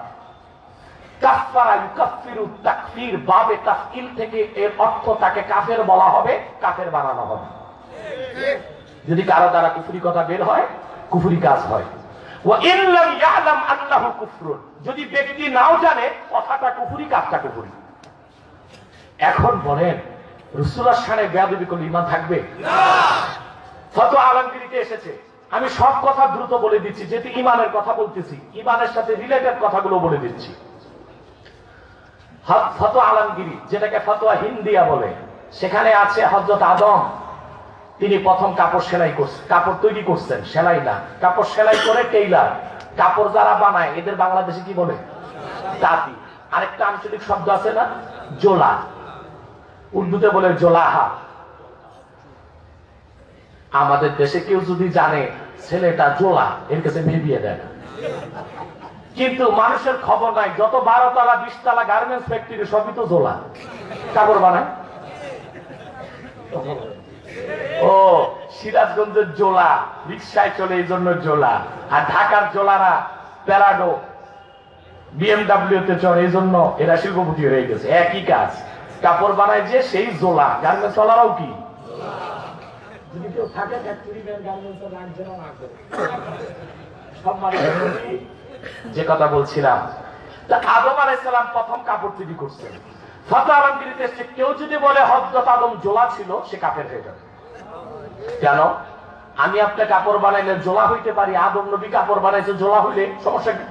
কাফফারা ইউকাফফিরু তাকফির বাবে তাফকিল থেকে এর অর্থ তাকে কাফের বলা হবে, কাফের বানানো হবে। যদি কারো দ্বারা কুফরি কথা বের হয়, কুফরি কাজ হয়। ওয়া ইন লাম ইয়ালাম আন্নাহু কুফরুন, যদি ব্যক্তি নাও জানে কথাটা কুফরি, কাজটা কুফরি। এখন বলেন রাসূলুল্লাহর শানে বেয়াদবি করলে ঈমান থাকবে না? ফতোয়া আলমগীরিতে এসেছে। আমি সব কথা দ্রুত বলে দিচ্ছি, যেহেতু ঈমানের কথা বলতেছি, ঈমানের সাথে রিলেটেড কথাগুলো বলে দিচ্ছি। ফতোয়া আলমগীরি, যেটাকে ফতোয়া হিন্দিয়া বলে, সেখানে আছে হযরত আদম তিনি প্রথম কাপড় সেলাই করছেন, কাপড় তৈরি করছেন, সেলাই না, কাপড় সেলাই করে টেইলার। কাপড় যারা বানায় এদের বাংলাদেশে কি বলে? তাঁতি। আরেকটা আঞ্চলিক শব্দ আছে না, জোলা, উর্দুতে বলে জোলাহা। আমাদের দেশে কেউ যদি জানে ছেলেটা জোলা, এর কাছে মেয়ে বিয়ে দেয় না। কিন্তু মানুষের খবর নাই, যত 12 তলা 20 তলা গার্মেন্টস ফ্যাক্টরি সবই তো জোলা, কাপড় বানায়। ও সিরাজগঞ্জের জোলা রিক্সায় চলে, এই জন্য জোলা। আর ঢাকার জোলারা প্যারাডো বিএমডাব্লিউ তে চলে, এই জন্য এরা শিল্পপতি হয়ে গেছে। একই কাজ, কাপড় বানায় যে সেই জোলা। গার্মেন্টস ওয়ালারাও কি? যদি কেউ থাকে ফ্যাক্টরি ম্যান, গার্মেন্টস লাগছে না, না করে সব মানুষ। যে কথা বলছিলাম, তা আদম আলাইহিস সালাম প্রথম কাপড় তৈরি করছেন। ফতোয়া আলমগীরিতে এসে কেউ যদি বলে হযরত আদম জোলা ছিল, সে কাফের হয়ে যাবে। কেন? আমি আপনি কাপড় বানাইলে জোলা হইতে পারি, আদম নবী কাপড় বানাইছে, জোলা হইলে সমস্যা কি?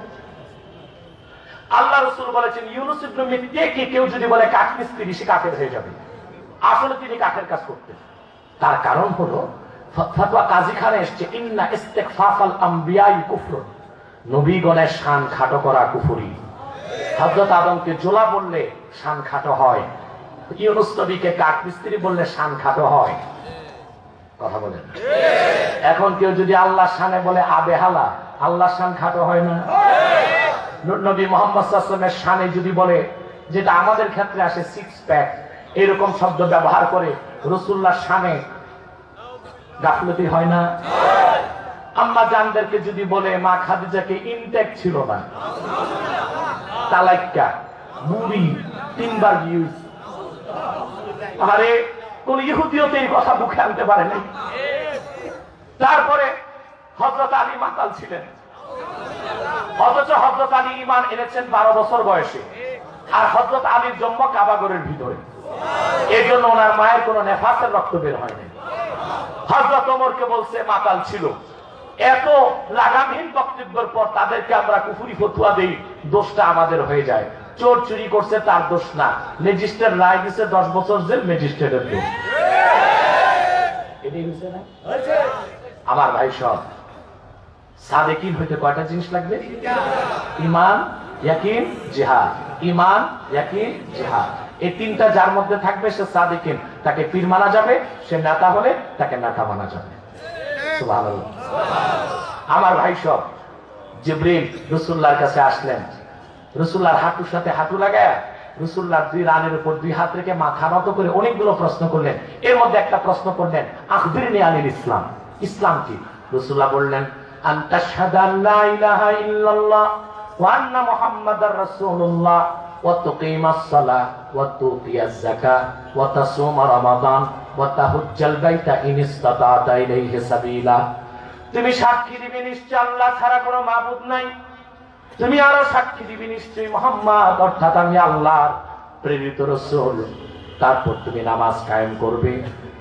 আল্লাহ রাসূল বলেছেন ইউনূস ইবনে মিত্তাকে কেউ যদি বলে কাঠ মিস্ত্রি, সে কাফের হয়ে যাবে। আসলে তিনি কাফের কাজ করতেন। তার কারণ হলো ফতোয়া কাজীখানে এসেছে, ইন্না ইস্তিগফাফাল আমবিয়াই কুফরুন, নবীগণের শান খাটো করা কুফরি। হযরত আদমকে জোলা বললে শান খাটো হয়, ইউনূস নবীকে কাঠ মিস্ত্রি বললে শান খাটো হয়। কথা বলেন। এখন কেউ যদি আল্লাহর শানে বলে আবেহালা, আল্লাহর শান খাটো হয় না? নবী মুহাম্মদ সাল্লাল্লাহু আলাইহি ওয়াসাল্লামের শানে যদি বলে, যেটা আমাদের ক্ষেত্রে আসে সিক্স প্যাক, এরকম শব্দ ব্যবহার করে রাসূলুল্লাহর শানে গাফলতি হয় না? আম্মা জানদেরকে যদি বলে মা খাদিজাকে ইনটেক ছিল না, তালাক্কা, বুড়ি, 3 বার ইউজ, আরে কোন ইহুদিও তো এই কথা মুখে আনতে পারে নাই। তারপরে হযরত আলী মাতাল ছিলেন, অথচ হযরত আলী ঈমান এনেছেন 12 বছর বয়সে। আর হযরত আলীর জন্ম কাবাগরের ভিতরে, এই জন্য ওনার মায়ের কোন নেফাসের রক্ত বের হয়নি। হযরত ওমরকে বলছে মাতাল ছিল। এত লাগামহীন বক্তব্যের পর তাদেরকে আমরা কুফরি ফতোয়া দেই, দোষটা আমাদের হয়ে যায়। চোর চুরি করছে তার দোষ না, ম্যাজিস্ট্রেট রায় দিছে 10 বছর জেল, ম্যাজিস্ট্রেটের দোষ। এটাই হইছে না? আমার ভাই সব সাদেকিন হইতে কয়টা জিনিস লাগবে? ঈমান, ইয়াকিন, জিহাদ। ঈমান, ইয়াকিন, জিহাদ, এই তিনটা যার মধ্যে থাকবে সে সাদেকিন। তাকে পীর মানা যাবে, সে নেতা হলে তাকে নেতা মানা যাবে। সুবহানাল্লাহ। আমার ভাই সব, জিবরিল রাসূলুল্লাহর কাছে আসলেন, রাসূলুল্লাহর হাঁটুর সাথে হাঁটু লাগায় রাসূলুল্লাহর 2 রানের উপর 2 হাত রেখে মাথা নত করে অনেকগুলো প্রশ্ন করলেন। এর মধ্যে একটা প্রশ্ন করলেন, আখবিরনি আনিল ইসলাম, ইসলাম কি? রাসূলুল্লাহ বললেন, আনতাশহাদু আল্লা ইলাহা ইল্লাল্লাহ ওয়া আন্না মুহাম্মাদার রাসূলুল্লাহ ওয়া তুকিমাস সালাহ ওয়া তুতিয়াজ যাকাত ওয়া তাসুমা রমাদান ওয়া তাহুজ্জাল বাইতা ইন ইসতাতা'তা ইলাইহি সাবিলা। তুমি সাক্ষী দিবে নিশ্চয় আল্লাহ ছাড়া কোনো মাবুদ নাই, তুমি আরো সাক্ষী দিবে নিশ্চয় মুহাম্মদ অর্থাৎ আমি আল্লাহর প্রেরিত রাসূল। তারপর তুমি নামাজ কায়েম করবে,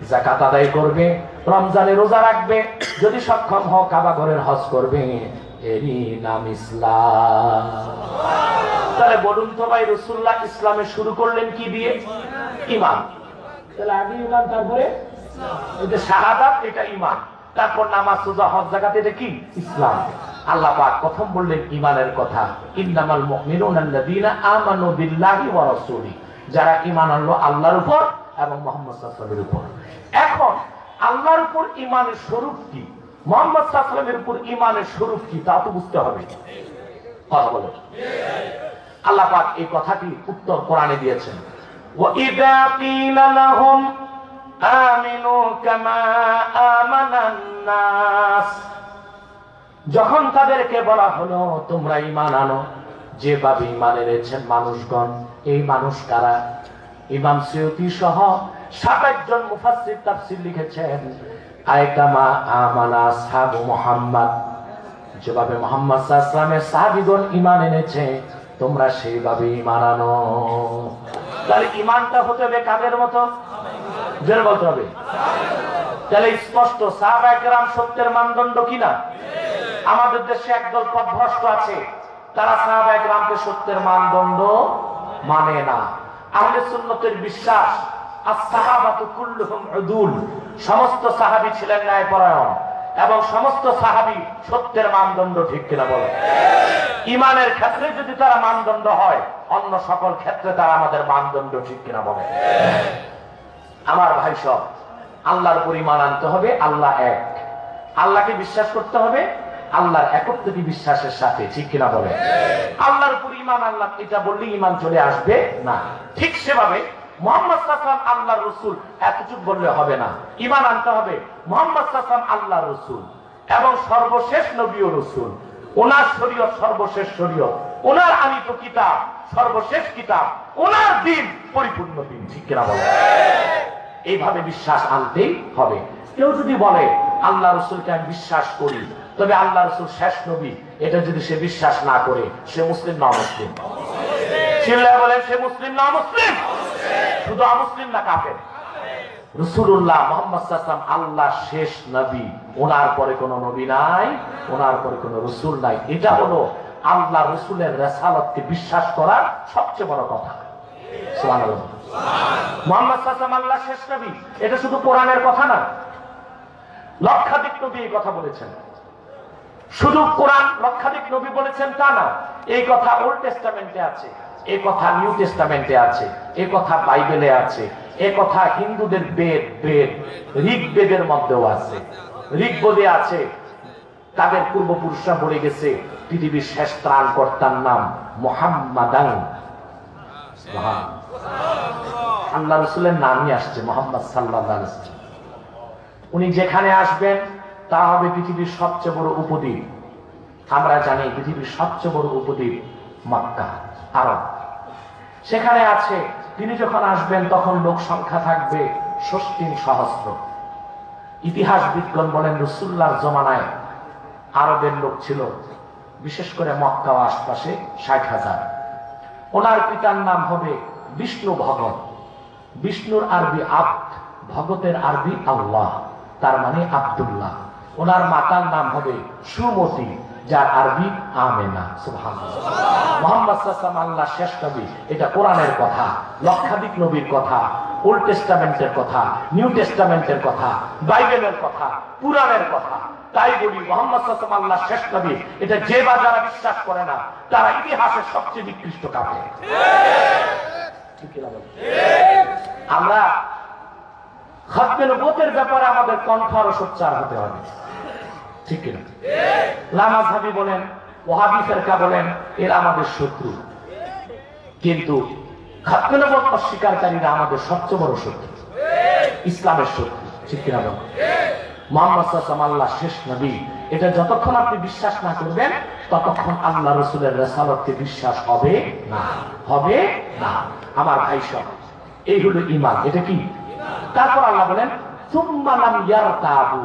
যাকাত আদায় করবে, রমজানে রোজা রাখবে, যদি সক্ষম হও কাবা ঘরের হজ করবে, এরই নাম ইসলাম। তাহলে বলুন তো ভাই, রাসূলুল্লাহ ইসলামে শুরু করলেন কি দিয়ে? ঈমান। তাহলে আগে ঈমান, তারপরে এই যে শাহাদাত, এটা ঈমান। তারপর নামাজ, রোজা, হজ, যাকাত, এটা কি? ইসলাম। আল্লাহ পাক প্রথম বললেন ইমানের কথা, ইন্নামাল মুমিনুনা আল্লাযীনা আমানু বিল্লাহি ওয়া রাসূলিহি, যারা ঈমান আনলো আল্লাহর উপর এবং মুহাম্মদ সাল্লাল্লাহু আলাইহি ওয়াসাল্লামের উপর। এখন আল্লাহর উপর ঈমানের স্বরূপ কি, মুহাম্মদ সাল্লাল্লাহু আলাইহি ওয়াসাল্লামের উপর ঈমানের স্বরূপ কি, তা তো বুঝতে হবে। কথা বলো। আল্লাহ পাক এই কথাটি উত্তর কোরআনে দিয়েছেন, ওয়া ইযা কিলা লাহুম আমিনু কামা আমানান নাস, যখন তাদেরকে বলা হলো তোমরা ঈমান আনো যেভাবে ঈমান এনেছেন মানুষগণ। এই মানুষ কারা? ইমাম সুয়ুতী সহ 27 জন মুফাসসির তাফসীর লিখেছেন, আয়কামা আমানা আসহাবু মুহাম্মদ, যেভাবে মুহাম্মদ সাল্লাল্লাহু আলাইহি ওয়াসাল্লামের সাহাবীগণ ঈমান এনেছে তোমরা সেইভাবে ঈমান আনো। তাহলে ঈমানটা হতে হবে কাদের মতো? জোরে বলতে হবে। তাহলে স্পষ্ট সাহাবায়ে কেরাম সত্যের মানদণ্ড কিনা? আমাদের দেশে একদল পথভ্রষ্ট আছে, তারা সাহাবায়ে কেরামকে সত্যের মানদণ্ড মানে না। আহলে সুন্নতের বিশ্বাস as-সাহাবাতু কুল্লুহুম উদুল, সমস্ত সাহাবী ছিলেন ন্যায়পরায়ণ এবং সমস্ত সাহাবী সত্যের মানদণ্ড, ঠিক কিনা বলেন? ঈমানের ক্ষেত্রে যদি তারা মানদণ্ড হয়, অন্য সকল ক্ষেত্রে তারা আমাদের মানদণ্ড, ঠিক কিনা বলেন? আমার ভাই সব, আল্লাহর উপর ঈমান আনতে হবে। আল্লাহ এক, আল্লাহকে বিশ্বাস করতে হবে আল্লাহর একত্বটি বিশ্বাসের সাথে, ঠিক কিনা বলে? আল্লাহর উপর ঈমান আনলাম এটা বললেই ঈমান চলে আসবে না। ঠিক সেভাবে মুহাম্মদ সাল্লাল্লাহু আলাইহি ওয়াসাল্লাম আল্লাহর রাসূল এতটুকু বললে হবে না, ঈমান আনতে হবে মুহাম্মদ সাল্লাল্লাহু আলাইহি ওয়াসাল্লাম আল্লাহর রাসূল এবং সর্বশেষ নবী ও রাসূল। ওনার শরীয়ত সর্বশেষ শরীয়ত, ওনার আনিত কিতাব সর্বশেষ কিতাব, ওনার দ্বীন পরিপূর্ণ দ্বীন, ঠিক কিনা বলে? এইভাবে বিশ্বাস আনতেই হবে। কেউ যদি বলে আল্লাহ রাসূলকে আমি বিশ্বাস করি, তবে আল্লাহ রাসূল শেষ নবী, এটা যদি সে বিশ্বাস না করে, সে মুসলিম না মুসলিম? চিল্লায়ে বলেন, সে মুসলিম না মুসলিম? শুধু অমুসলিম না কাফের? রাসূলুল্লাহ মুহাম্মদ সাল্লাল্লাহু আলাইহি ওয়াসাল্লাম আল্লাহর শেষ নবী, ওনার পরে কোনো নবী নাই, ওনার পরে কোনো রাসূল নাই। এটা হলো আল্লাহ রাসূলের রিসালাতকে বিশ্বাস করার সবচেয়ে বড় কথা। সুবহানাল্লাহ। মুহাম্মদ সাল্লাল্লাহু আলাইহি ওয়াসাল্লাম আল্লাহর শেষ নবী, এটা শুধু কোরআনের কথা না, লক্ষাধিক নবী এই কথা বলেছেন। শুধু কোরআন লক্ষাধিক নবী বলেছেন তা না, এই কথা ওল্ড টেস্টামেন্টে আছে, এই কথা নিউ টেস্টামেন্টে আছে, এই কথা বাইবেলে আছে, এই কথা হিন্দুদের বেদ ঋগ্বেদের মধ্যেও আছে। ঋগ্বেদে আছে তাদের পূর্বপুরুষরা বলে গেছে পৃথিবীর শেষ ত্রাণকর্তার নাম মুহাম্মাদান। আল্লাহ রাসূলের নামই আসছে মুহাম্মদ সাল্লাল্লাহু আলাইহি ওয়াসাল্লাম। উনি যেখানে আসবেন তা হবে পৃথিবীর সবচেয়ে বড় উপদ্বীপ। আমরা জানি পৃথিবীর সবচেয়ে বড় উপদ্বীপ মক্কা, আরব। সেখানে আছে তিনি যখন আসবেন তখন লোক সংখ্যা থাকবে ৬৬ সহস্র। ইতিহাসবিদগণ বলেন রাসূলুল্লাহর জমানায় আরবের লোক ছিল বিশেষ করে মক্কা ও আশপাশে ৬০,০০০। ওনার পিতার নাম হবে বিষ্ণু ভগত। বিষ্ণুর আরবি আব্দ, ভগতের আরবি আল্লাহ, তার মানে আব্দুল্লাহ। ওনার মাতার নাম হবে সুমতি, যার আরবি আমেনা। সুবহানাল্লাহ। মুহাম্মদ সাল্লাল্লাহু আলাইহি ওয়াসাল্লাম আল্লাহর শেষ নবী, এটা কোরআনের কথা, লক্ষাধিক নবীর কথা, ওল্ড টেস্টামেন্টের কথা, নিউ টেস্টামেন্টের কথা, বাইবেলের কথা, পুরাণের কথা। তাই বলি মুহাম্মদ সাল্লাল্লাহু আলাইহি ওয়াসাল্লাম আল্লাহর শেষ নবী, এটা যে বা যারা বিশ্বাস করে না তারা ইতিহাসের সবচেয়ে নিকৃষ্ট কাফের। ঠিক কি না বলেন? আমরা খাতমে নবুয়তের ব্যাপারে আমাদের কণ্ঠ আরো সোচ্চার হতে হবে, ঠিক কিনা? লামাযহাবী বলেন, ওয়াহাবী ফিরকা বলেন, এরা আমাদের শত্রু, কিন্তু খাতমে নবুয়ত অস্বীকারীরা আমাদের সবচেয়ে বড় শত্রু, ইসলামের শত্রু, ঠিক কিনা বলেন? মুহাম্মদ সাল্লাল্লাহু আলাইহি ওয়াসাল্লাম আল্লাহর শেষ নবী, এটা যতক্ষণ আপনি বিশ্বাস না করবেন ততক্ষণ আল্লাহ রাসূলের রিসালাতকে বিশ্বাস হবে না, হবে না। আমার ভাই সব, এই হলো ঈমান। এটা কি? তারপর আল্লাহ বলেন সুম্মা লাম ইয়ারতাবু,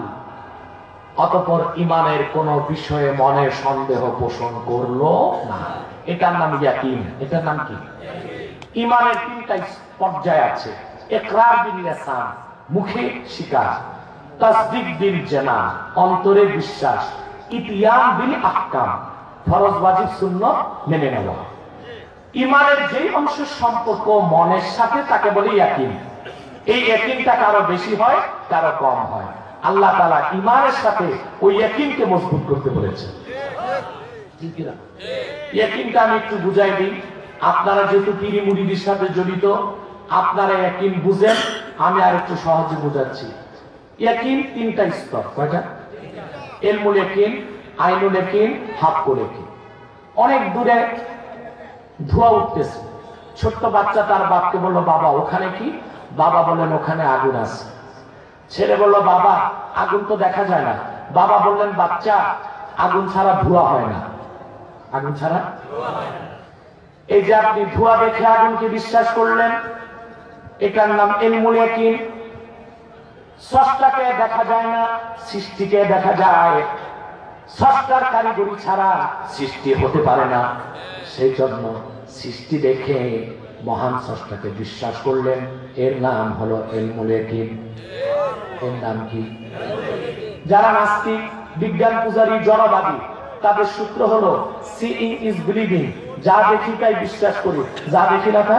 অতঃপর ঈমানের কোন বিষয়ে মনে সন্দেহ পোষণ করলো না। এটার নাম ইয়াকিন। এটার নাম কি? ঈমানের তিনটা পর্যায় আছে। ইকরার বিল লিসান, মুখে স্বীকার, তাসদীক বিল জানান, অন্তরে বিশ্বাস, ইতিয়ান বিল আহকাম, ফরজ ওয়াজিব সুন্নাত মেনে নেওয়া। ঈমানের যেই অংশের সম্পর্ক মনের সাথে তাকে বলে ইয়াকিন। এই ইয়াকিনটা কারো বেশি হয়, কারো কম হয়। আল্লাহ তাআলা ঈমানের সাথে ওই ইয়াকিনকে মজবুত করতে বলেছেন। ঠিক না? ইয়াকিনটা আমি একটু বুঝাই দিই। আপনারা যেহেতু পীর মুরিদের সাথে জড়িত, আপনারা ইয়াকিন বুঝেন, আমি আর একটু সহজে বোঝাচ্ছি। ইয়াকিন তিনটা স্তর। কয়টা? ইলমুল ইয়াকিন, আইনুল ইয়াকিন, হাক্কুল ইয়াকিন। অনেক দূরে ধোঁয়া উঠতেছে, ছোট্ট বাচ্চা তার বাপকে বলল, বাবা ওখানে কি? বাবা বললেন, ওখানে আগুন আছে। ছেলে বলল, বাবা আগুন তো দেখা যায় না। বাবা বললেন, বাচ্চা আগুন ছাড়া ধোঁয়া হয় না। আগুন ছাড়া এই যে আপনি ধোঁয়া দেখে আগুনকে বিশ্বাস করলেন, এটার নাম ইলমুল ইয়াকিন। স্রষ্টাকে দেখা যায় না, সৃষ্টিকে দেখা যায়। স্রষ্টার কারিগরি ছাড়া সৃষ্টি হতে পারে না। সেই জন্য সৃষ্টি দেখে মহান স্রষ্টাকে বিশ্বাস করলেন, এর নাম হলো ইলমুল ইয়াকিন। এর নাম কি? যারা নাস্তিক, বিজ্ঞান পূজারী, জড়বাদী, তাদের সূত্র হলো সিইং ইজ বিলিভিং। যা দেখি তাই বিশ্বাস করি, যা দেখি না তা।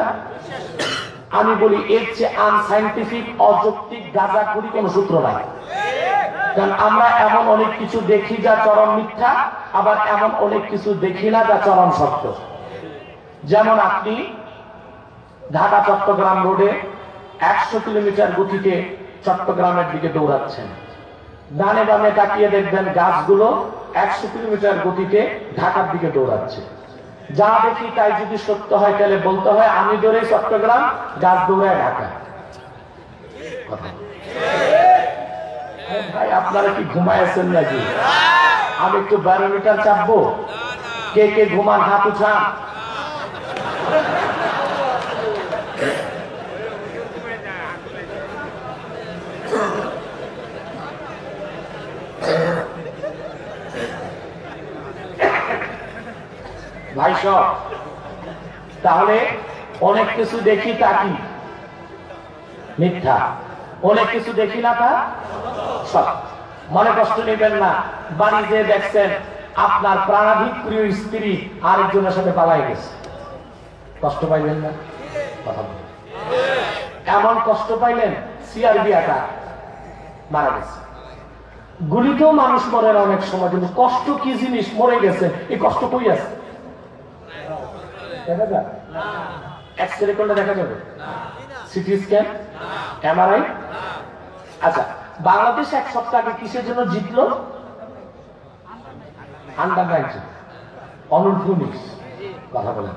আমি বলি এর চেয়ে আনসাইন্টিফিক, অযৌক্তিক, গাঁজাখুরি কোন সূত্র নাই। কারণ আমরা এমন অনেক কিছু দেখি যা চরম মিথ্যা, আবার এমন অনেক কিছু দেখি না যা চরম সত্য। যেমন আপনি ঢাকা চট্টগ্রাম রোডে 100 কিলোমিটার গতিতে চট্টগ্রামের দিকে দৌড়াচ্ছেন, ডানে বামে তাকিয়ে দেখবেন গাছগুলো 100 কিলোমিটার গতিতে ঢাকার দিকে দৌড়াচ্ছে। যা দেখি তাই যদি সত্য হয়, তাহলে বলতে হয় আমি দৌড়াই চট্টগ্রাম, গাছ দৌড়ায় ঢাকা। ভাই আপনারা কি ঘুমাইছেন নাকি? আমি একটু ব্যারোমিটার চাপবো, কে কে ঘুমান হাত উঠান। ভাই সব তাহলে অনেক কিছু দেখি তা কি মিথ্যা, অনেক কিছু দেখি না তা সব। মনে কষ্ট নেবেন না, বাড়ি যে দেখছেন আপনার প্রাণাধিক প্রিয় স্ত্রী আরেকজনের সাথে পালাই গেছে, কষ্ট পাইলেন না? কথা বলেন। এমন কষ্ট পাইলেন সিআরবি আটাক মারা গেছে। গুলিতেও মানুষ মরে না অনেক সময়, কিন্তু কষ্ট কি জিনিস, মরে গেছে, এই কষ্ট কই আছে? দেখা যায় এক্সরে করলে দেখা যাবে, সিটি স্ক্যান, এমআরআই। আচ্ছা, বাংলাদেশ এক সপ্তাহ আগে কিসের জন্য জিতলো? আন্ডার-19 অনূর্ধ্ব-19। কথা বলেন।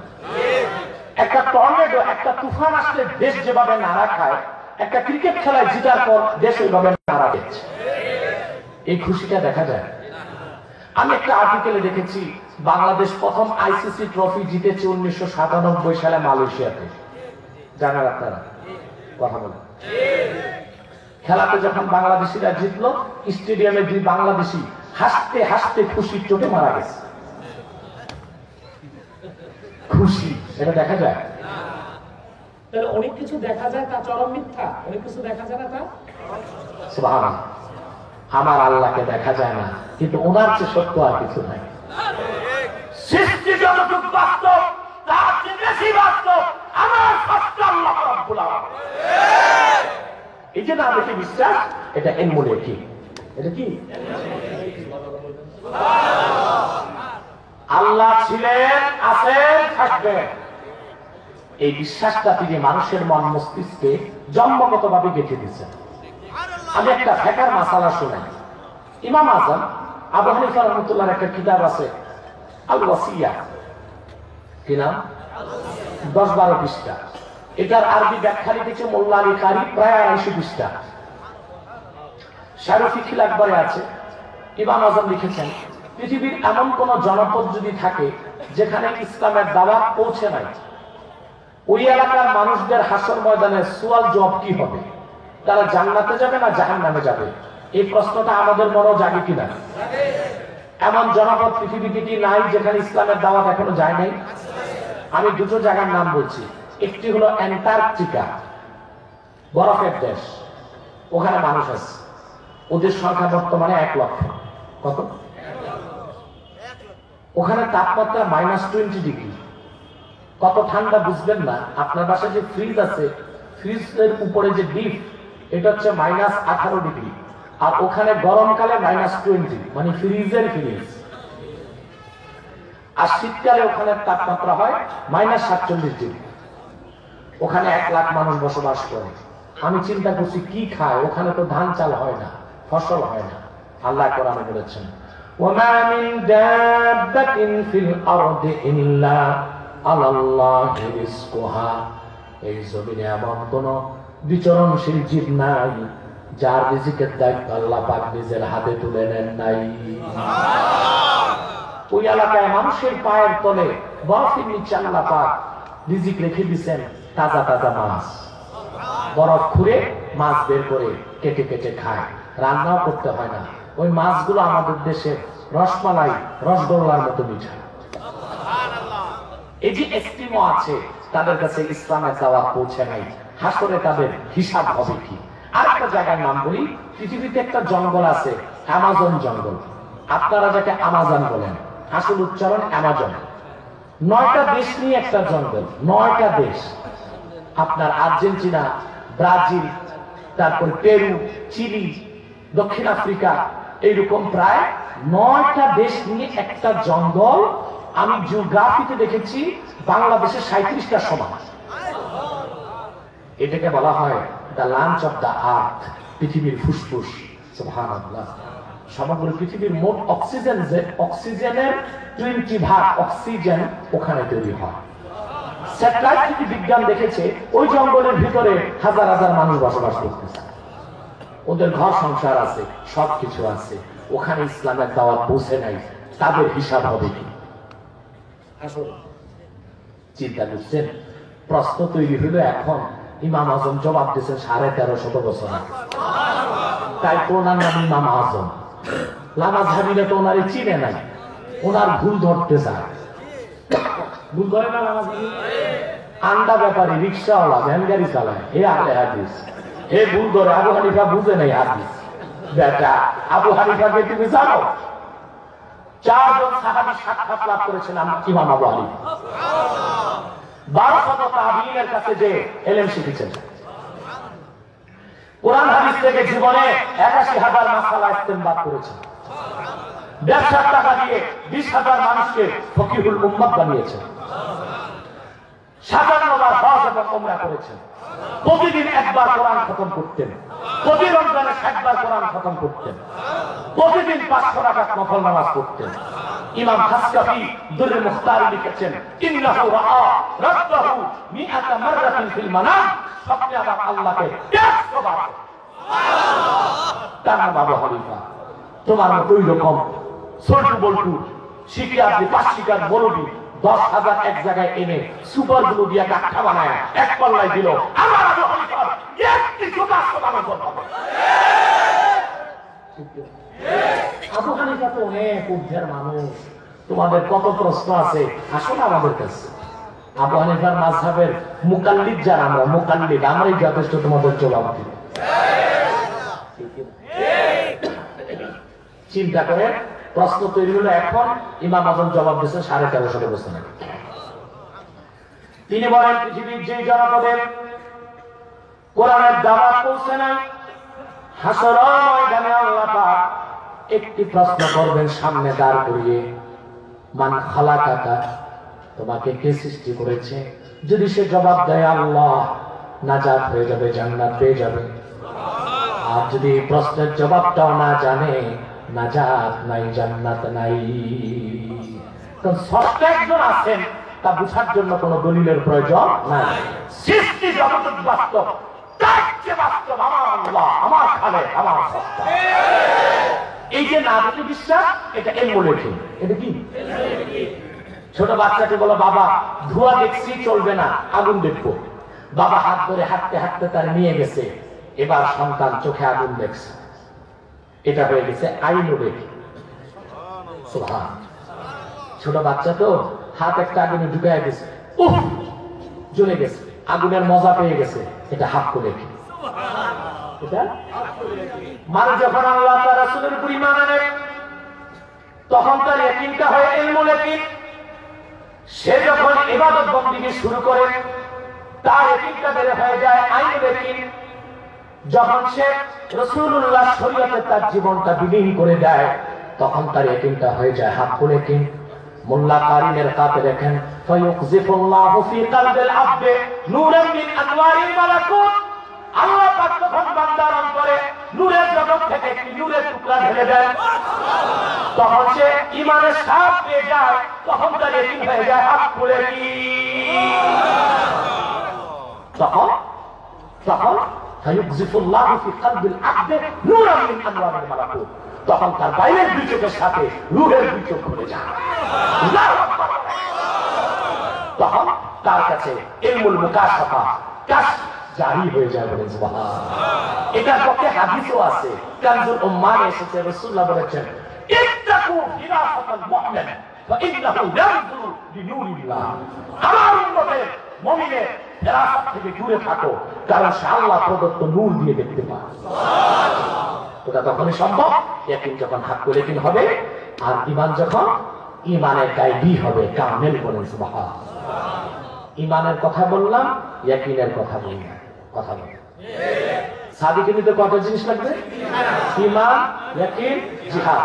একটা টর্নেডো, একটা তুফান আসলে দেশ যেভাবে নাড়া খায়, একটা ক্রিকেট খেলায় জিতার পর দেশ ওইভাবে নাড়া দিচ্ছে। এই খুশিটা দেখা যায়। আমি একটা আর্টিকেলে দেখেছি বাংলাদেশ প্রথম আইসিসি ট্রফি জিতেছে 1997 সালে মালয়েশিয়াতে। জানেন আপনারা? কথা বলেন। খেলাতে যখন বাংলাদেশিরা জিতলো, স্টেডিয়ামে 2 বাংলাদেশি হাসতে হাসতে খুশির চোটে মারা গেছে। খুশি এটা দেখা যায়। তাহলে অনেক কিছু দেখা যায় তা চরম মিথ্যা, অনেক কিছু দেখা যায় না তা সুবহানাল্লাহ। আমার আল্লাহকে দেখা যায় না, কিন্তু ওনার চেয়ে সত্য আর কিছু নাই। সৃষ্টি যতটুকু বাস্তব, তার চেয়ে বেশি বাস্তব আমার সত্য আল্লাহ রাব্বুল আলামিন। এই যে না দেখে বিশ্বাস, এটা ইলমুল ইয়াকিন। এটা কি? আল্লাহ ছিলেন, আছেন, থাকবেন। এই বিশ্বাসটা তিনি মানুষের মন মস্তিষ্কে জন্মগতভাবে গেঁথে দিয়েছেন। আমি একটা ফিকহের মাসালা শুনাই। ইমাম আযম আবু হানিফা রাহমাতুল্লাহর একটা কিতাব আছে আল ওয়াসিয়া, কি নাম? 10-12 পৃষ্ঠা। এটার আরবি ব্যাখ্যা লিখেছে মোল্লা আলী কারি, প্রায় 250 পৃষ্ঠা। শারফি খিল আকবরে আছে। ইমাম আযম লিখেছেন, পৃথিবীর এমন কোন জনপদ যদি থাকে যেখানে ইসলামের দাওয়াত পৌঁছে নাই, ওই এলাকার মানুষদের হাসর ময়দানে সুয়াল জবাব কি হবে? তারা জান্নাতে যাবে না জাহান্নামে যাবে? এই প্রশ্নটা আমাদের মনে জাগে কিনা? এমন জনপদ পৃথিবীতে কি নাই যেখানে ইসলামের দাওয়াত এখনো যায় নাই? আমি 2টো জায়গার নাম বলছি। একটি হলো অ্যান্টার্কটিকা, বরফের দেশ, ওখানে মানুষ আছে। ওদের সংখ্যা বর্তমানে 1 লক্ষ। কত? ওখানে তাপমাত্রা -20 ডিগ্রি। কত ঠান্ডা বুঝবেন না। আপনার বাসায় যে ফ্রিজ আছে, ফ্রিজের উপরে যে ডিপ, এটা হচ্ছে -18 ডিগ্রি। আর ওখানে গরমকালে -20, মানে ফ্রিজের ফ্রিজ। আর শীতকালে ওখানে তাপমাত্রা হয় -47 ডিগ্রি। ওখানে 1 লাখ মানুষ বসবাস করে। আমি চিন্তা করছি কি খায়, ওখানে তো ধান চাল হয় না, ফসল হয় না। আল্লাহ কোরআনে বলেছেন, ওয়ামা মিন দাব্বাতিন ফিল আরদি ইল্লা আলাল্লাহি রিজকুহা। এই জমিনে এমন কোন বিচরণশীল জীব নাই যার রিজিকের দায়িত্ব আল্লাহ পাক নিজের হাতে তুলে নেন নাই। ওই এলাকায় মানুষের পায়ের তলে বরফের নিচে আল্লাহ পাক রিজিক রেখে দিয়েছেন, তাজা তাজা মাছ। বরফ খুঁড়ে মাছ বের করে কেটে কেটে খায়, রান্নাও করতে হয় না। ওই মাছগুলো আমাদের দেশে রসমালাই, রসগোল্লার মতো মিঠা। এই যে এস্টিমো আছে, তাদের কাছে ইসলামের দাওয়াত পৌঁছে নাই। হাসরে তাদের হিসাব হবে কি? আরেকটা জায়গার নাম বলি, পৃথিবীতে একটা জঙ্গল আছে, অ্যামাজন জঙ্গল। আপনারা যাকে আমাজন বলেন, আসল উচ্চারণ অ্যামাজন। 9টা দেশ নিয়ে একটা জঙ্গল, 9টা দেশ। আপনার আর্জেন্টিনা, ব্রাজিল, তারপর পেরু, চিলি, দক্ষিণ আফ্রিকা, এইরকম প্রায় 9টা দেশ নিয়ে একটা জঙ্গল। আমি জিওগ্রাফিতে দেখেছি বাংলাদেশের 37টা সমান। এটাকে বলা হয় the lunch of the earth, পৃথিবীর ফুসফুস। সুবহানাল্লাহ। সমগ্র পৃথিবীর মোট অক্সিজেন, যে অক্সিজেনের 20 ভাগ অক্সিজেন ওখানে তৈরি হয়। স্যাটেলাইট থেকে বিজ্ঞান দেখেছে ওই জঙ্গলের ভিতরে হাজার হাজার মানুষ বসবাস করতেছে। ওদের ঘর সংসার আছে, সবকিছু আছে। ওখানে ইসলামের দাওয়াত পৌঁছে নাই, তাদের হিসাব হবে কি? চিন্তা করছেন? প্রশ্ন তৈরি হলো এখন। ইমাম আজম জবাব দিয়েছেন 1350 বছর আগে। তাই তো ওনার নাম ইমাম আজম। লামাজহাবিরা তো ওনারে চিনে নাই, ওনার ভুল ধরতে চায়। ভুল ধরে না লামাজহাবি? আন্ডা ব্যাপারী, রিক্সাওয়ালা, ভ্যান গাড়ি চালায়, হে আলে হাদিস, হে ভুল ধরে। আবু হানিফা বুঝে নাই হাদিস। বেটা, আবু হানিফাকে তুমি জানো? 4 জন সাহাবী সাক্ষাৎ লাভ করেছেন ইমাম আবু হানিফা। 1200 তাবিঈনের কাছে যে ইলম শিখেছেন। কোরআন হাদিস থেকে জীবনে ৮১,০০০ মাসআলা ইস্তেমবাদ করেছেন। ব্যবসার টাকা দিয়ে 20,000 মানুষকে ফকিহুল উম্মাত বানিয়েছেন। ৫৭ বার হজ এবং উমরা করেছেন। প্রতিদিন একবার কোরআন খতম করতেন। প্রতি রমজানে ৬০ বার কোরআন খতম করতেন। প্রতিদিন ৫০০ রাকাত নফল নামাজ পড়তেন। ইমাম খাসকাফি দুররে মুখতারে লিখেছেন, ইন্নাহু রাআ রাব্বাহু মিআতা মাররাতিন ফিল মানাম। স্বপ্নে আমার আল্লাহকে ১০০ বার। তার নাম আবু হানিফা। তোমার মতো ওই রকম ছোট বল্টু শিকার দিয়ে ৫ শিকার বলবি 10,000 এক জায়গায় এনে সুপার গ্লু দিয়ে কাঠা বানায় এক পাল্লায় দিল। আমার আবু হানিফার একটি জোতা সমান হবে। আবু হানিফা তো অনেক ঊর্ধ্বের মানুষ। তোমাদের কত প্রশ্ন আছে, আসলে আমাদের কাছে। আবু হানিফার মাযহাবের মুকাল্লিদ যারা, আমরা মুকাল্লিদ, আমরাই যথেষ্ট তোমাদের জবাব দিব। চিন্তা করে প্রশ্ন তৈরি হলো এখন। ইমাম আজম জবাব দিয়েছেন 1350 বছর আগে। তিনি বলেন, পৃথিবীর যে জনপদের কোরআনের দাওয়াত পৌঁছে নাই, হাসর ময়দানে আল্লাহ পাক একটি প্রশ্ন করবেন সামনে দাঁড় করিয়ে, মান খালাকাকা, তোমাকে কে সৃষ্টি করেছে? যদি সে জবাব দেয় আল্লাহ, নাজাত হয়ে যাবে, জান্নাত পেয়ে যাবে। আর যদি প্রশ্নের জবাবটাও না জানে, নাজাত নাই, জান্নাত নাই। কারণ স্রষ্টা একজন আছেন, তা বুঝার জন্য কোনো দলিলের প্রয়োজন নাই। সৃষ্টি জগৎ বাস্তব, তার চেয়ে বাস্তব আমার আল্লাহ, আমার খালেক, আমার স্রষ্টা। এই যে নাবিকে বিশ্বাস, এটা ইলমুল ইয়াকিন। এটা কি? ছোট বাচ্চাকে বলো, বাবা ধোঁয়া দেখছি চলবে না, আগুন দেখবো। বাবা হাত ধরে হাঁটতে হাঁটতে তার নিয়ে গেছে। এবার সন্তান চোখে আগুন দেখছে, এটা হয়ে গেছে আইনুল ইয়াকিন। সুবহান। ছোট বাচ্চা তো হাত একটা আগুনে ঢুকায় গেছে, উফ, জ্বলে গেছে, আগুনের মজা পেয়ে গেছে, এটা হাক্কুল ইয়াকিন। এটা মানুষ যখন আল্লাহ তার রাসূলের উপর ঈমান আনে, তখন তার ইয়াকিনটা হয় ইলমুল ইয়াকিন। সে যখন ইবাদত বন্দেগী শুরু করে, তার ইয়াকিনটা বেড়ে হয়ে যায় আইনুল ইয়াকিন। যখন সে রাসূলুল্লাহ শরীয়তে তার জীবনটা বিলীন করে দেয় তখন তার ইয়াকিনটা হয়ে যায় হাক্কুল ইয়াকিন। মোল্লা কারিমের কাতে দেখেন ফায়ুকযিফুল্লাহু ফি কলবিল আবদি নূরান মিন আনওয়ারিল মালাকুত। আল্লাহ পাক যখন বান্দার অন্তরে নূরের জগৎ থেকে একটি নূরের টুকরা ঢেলে দেন তখন সে ঈমানের স্বাদ পেয়ে যায়, তখন তার ইয়াকিন হয়ে যায় হাক্কুল ইয়াকিন। তখন ফায়ুকযিফুল্লাহু ফি কলবিল আবদি নূরান মিন আনওয়ারিল মালাকুত। তখন তার বাইরের দুই চোখের সাথে রূহের দুই চোখ খুলে যায়। তখন তার কাছে ইলমুল মুকাশাফা কাশফ জারি হয়ে যায়। বলেন সুবহানাল্লাহ। এটার পক্ষে হাদিসও আছে, কানজুল উম্মানে এসেছে, রাসূলুল্লাহ বলেছেন ইত্তাকু ফিরাসাতাল মুমিন ফাইন্নাহু ইয়ানজুরু বিনূরিল্লাহ। আমার উম্মতের মুমিনের ফিরাসাত থেকে দূরে থাকো, কারণ সে আল্লাহ প্রদত্ত নূর দিয়ে দেখতে পায়। ওটা তখনই সম্ভব ইয়াকিন যখন হাক্কুল ইয়াকিন হবে, আর ঈমান যখন ঈমানের গায়বী হবে, কামেল। বলেন সুবহানাল্লাহ। ঈমানের কথা বললাম, ইয়াকিনের কথা বললাম। কথা বলেন সাদিকে নিতে কত জিনিস লাগবে? ঈমান, ইয়াকিন, জিহাদ।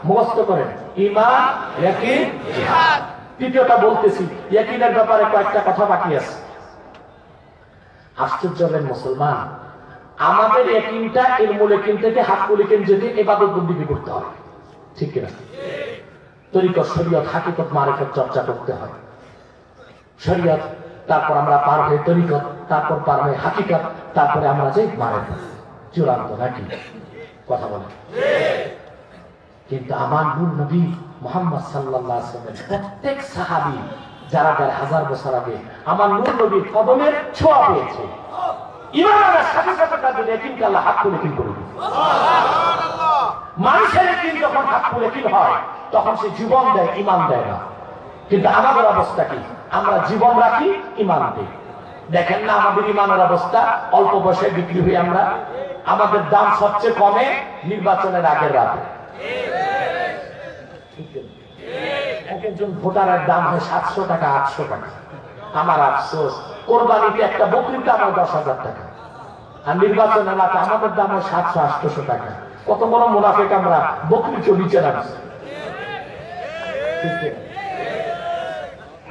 মুখস্থ করেন ঈমান, ইয়াকিন, জিহাদ। তৃতীয়টা বলতেছি, ইয়াকিনের ব্যাপারে কয়েকটা কথা বাকি আছে। আশ্চর্য হবেন মুসলমান, আমাদের ইয়াকিনটা ইলমুল ইয়াকিন থেকে হাক্কুল ইয়াকিন যেতে ইবাদত বন্দেগী করতে হয়, ঠিক কিনা? তরিকত, শরীয়ত, হাকিকত, মারিফত চর্চা করতে হয়। শরীয়ত, তারপর আমরা পার হয়ে তরিকত, তারপর পার হয়ে হাকিকত, তারপরে আমরা যাই মারিফত। চূড়ান্ত নাকি? কথা বলেন। কিন্তু আমার নূর নবী মুহাম্মদ সাল্লাল্লাহু আলাইহি ওয়াসাল্লাম প্রত্যেক সাহাবী যারা 1000 বছর আগে আমার নূর নবীর কদমের ছোঁয়া পেয়েছে, ইমানের সাথে সাথে তাদের ইয়াকিনকে আল্লাহ হাক্কুল ইয়াকিন করে দিয়েছে। সুবহানাল্লাহ। মানুষের ইয়াকিন যখন হাক্কুল ইয়াকিন হয় তখন সে জীবন দেয়, ঈমান দেয় না। কিন্তু আমাদের অবস্থা কি? আমরা জীবন রাখি, ঈমান দিই। দেখেন না আমাদের ঈমানের অবস্থা, অল্প বয়সে বিক্রি হই আমরা। আমাদের দাম সবচেয়ে কমে নির্বাচনের আগের রাতে। একজন ভোটারের দাম হয় 700 টাকা, 800 টাকা। আমার আফসোস, কোরবানিতে একটা বকরির দাম হয় 10,000 টাকা, আর নির্বাচনের রাতে আমাদের দাম হয় 700-800 টাকা। কত বড় মুনাফিক আমরা, বকরি চলিছে না।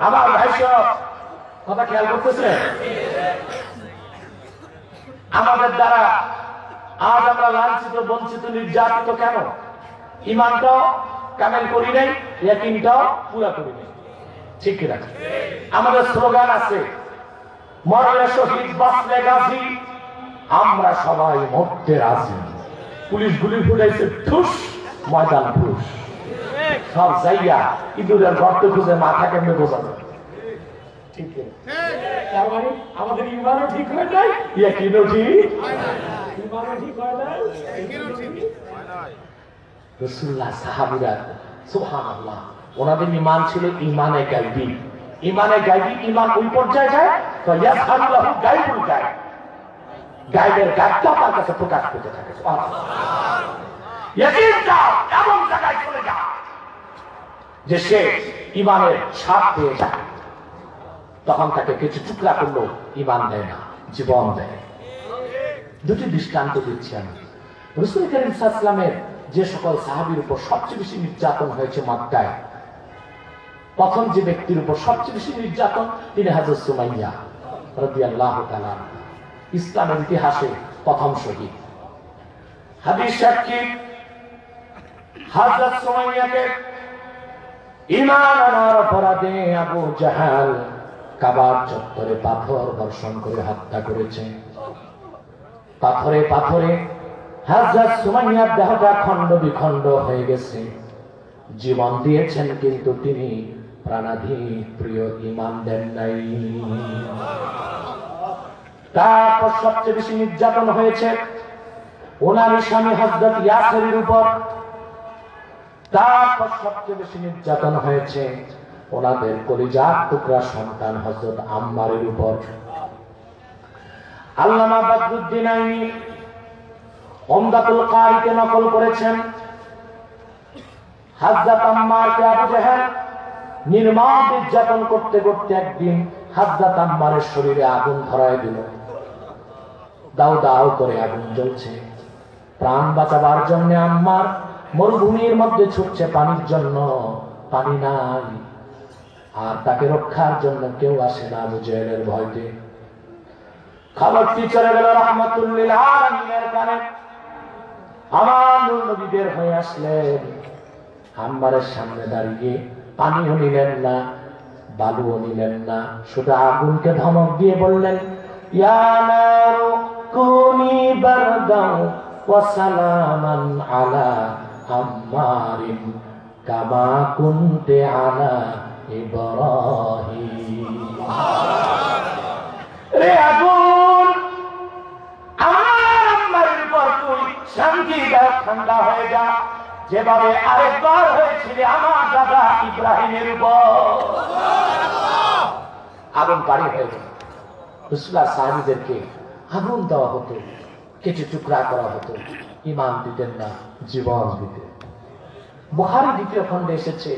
আমার ভাই সব কথা খেয়াল করতেছে? আমাদের দ্বারা আজ আমরা লাঞ্ছিত, বঞ্চিত, নির্যাতিত কেন? ঈমানটাও কামেল করি নাই, ইয়াকিনটাও পুরা করি নাই, ঠিক না? আমাদের স্লোগান আছে, মরলে শহীদ বাঁচলে গাজী, আমরা সবাই মরতে রাজি। পুলিশ গুলি ফুটাইছে ঠুস, ময়দান ঠুস, সব যাইয়া ইঁদুরের গর্ত খুঁজে মাথা কেমনে বোঝানো, ঠিক না? তার মানে আমাদের ঈমানও ঠিক হয় নাই, ইয়াকিনও ঠিক, ঈমানও ঠিক হয় নাই, ইয়াকিনও ঠিক হয় নাই। রাসূলুল্লাহ, সাহাবীরা, সুবহানাল্লাহ, ওনাদের ঈমান ছিল ঈমানে গায়বী। ঈমানে গায়বী, ঈমান ওই পর্যায়ে যায় তো ইয়াজহারুল্লাহু গায়বুল গায়ব, গায়বের গায়বটা তার কাছে প্রকাশ পেতে থাকে। সুবহানাল্লাহ। ইয়াকিনটা এমন জায়গায় চলে যায় যে সে ঈমানের স্বাদ পেয়ে যায়, তখন তাকে কিছু টুকরা করলো ঈমান দেয় না, জীবন দেয়। দুটি দৃষ্টান্ত দিচ্ছি আমি। রাসূল কারীম সাল্লাল্লাহু আলাইহি ওয়াসাল্লামের যে সকল সাহাবীর উপর সবচেয়ে বেশি নির্যাতন হয়েছে মক্কায়, প্রথম যে ব্যক্তির উপর সবচেয়ে বেশি নির্যাতন তিনি হযরত সুমাইয়া রাদিয়াল্লাহু তাআলা, ইসলামের ইতিহাসে প্রথম শহীদ। হাদিস সাক্ষী, হযরত সুমাইয়াকে ঈমান আনার অপরাধে আবু জাহাল কাবার চত্বরে পাথর বর্ষণ করে হত্যা করেছে। পাথরে পাথরে হযরত সুমাইয়ার দেহটা খণ্ড বিখণ্ড হয়ে গেছে। জীবন দিয়েছেন কিন্তু তিনি প্রাণাধি প্রিয় ঈমান দেন নাই। তারপর সবচেয়ে বেশি নির্যাতন হয়েছে ওনার স্বামী হযরত ইয়াসিরের উপর। তারপর সবচেয়ে বেশি নির্যাতন হয়েছে ওনাদের কলিজার টুকরা সন্তান হযরত আম্মারের উপর। আল্লামা বদরুদ্দিন আইনি উমদাতুল কারিতে নকল করেছেন, হযরত আম্মারকে আবু জাহেল নির্মম নির্যাতন করতে করতে একদিন হযরত আম্মারের শরীরে আগুন ধরায় দিল। দাও দাও করে আগুন জ্বলছে। প্রাণ বাঁচাবার জন্য আম্মার মরুভূমির মধ্যে ছুটছে পানির জন্য, পানি নাই, আর তাকে রক্ষার জন্য কেউ আসে না আবু জেহেলের ভয়তে। খবরটি চলে গেল রাহমাতুল লিল আলামিনের কানে। আমার নূর নবী বের হয়ে আসলেন, আম্মারের সামনে দাঁড়িয়ে পানিও নিলেন না, বালুও নিলেন না, শুধু আগুনকে ধমক দিয়ে বললেন, ইয়া নারু কুনি বারদাও ওয়া সালামান আলা আম্মারিন কামা কুনতে আলা ইব্রাহিম। রে আগুন, আমার আম্মারের উপর তুই শান্তি দাও, ঠান্ডা হয়ে যা, যেভাবে আরেকবার হয়েছিল আমার দাদা ইব্রাহিমের উপর। আগুন পানি হয়ে গেল। রাসূলুল্লাহ সাহাবীদেরকে আগুন দেওয়া হতো, কেটে টুকরা করা হতো, ঈমান দিতেন না, জীবন দিতেন। বুখারী দ্বিতীয় খণ্ডে এসেছে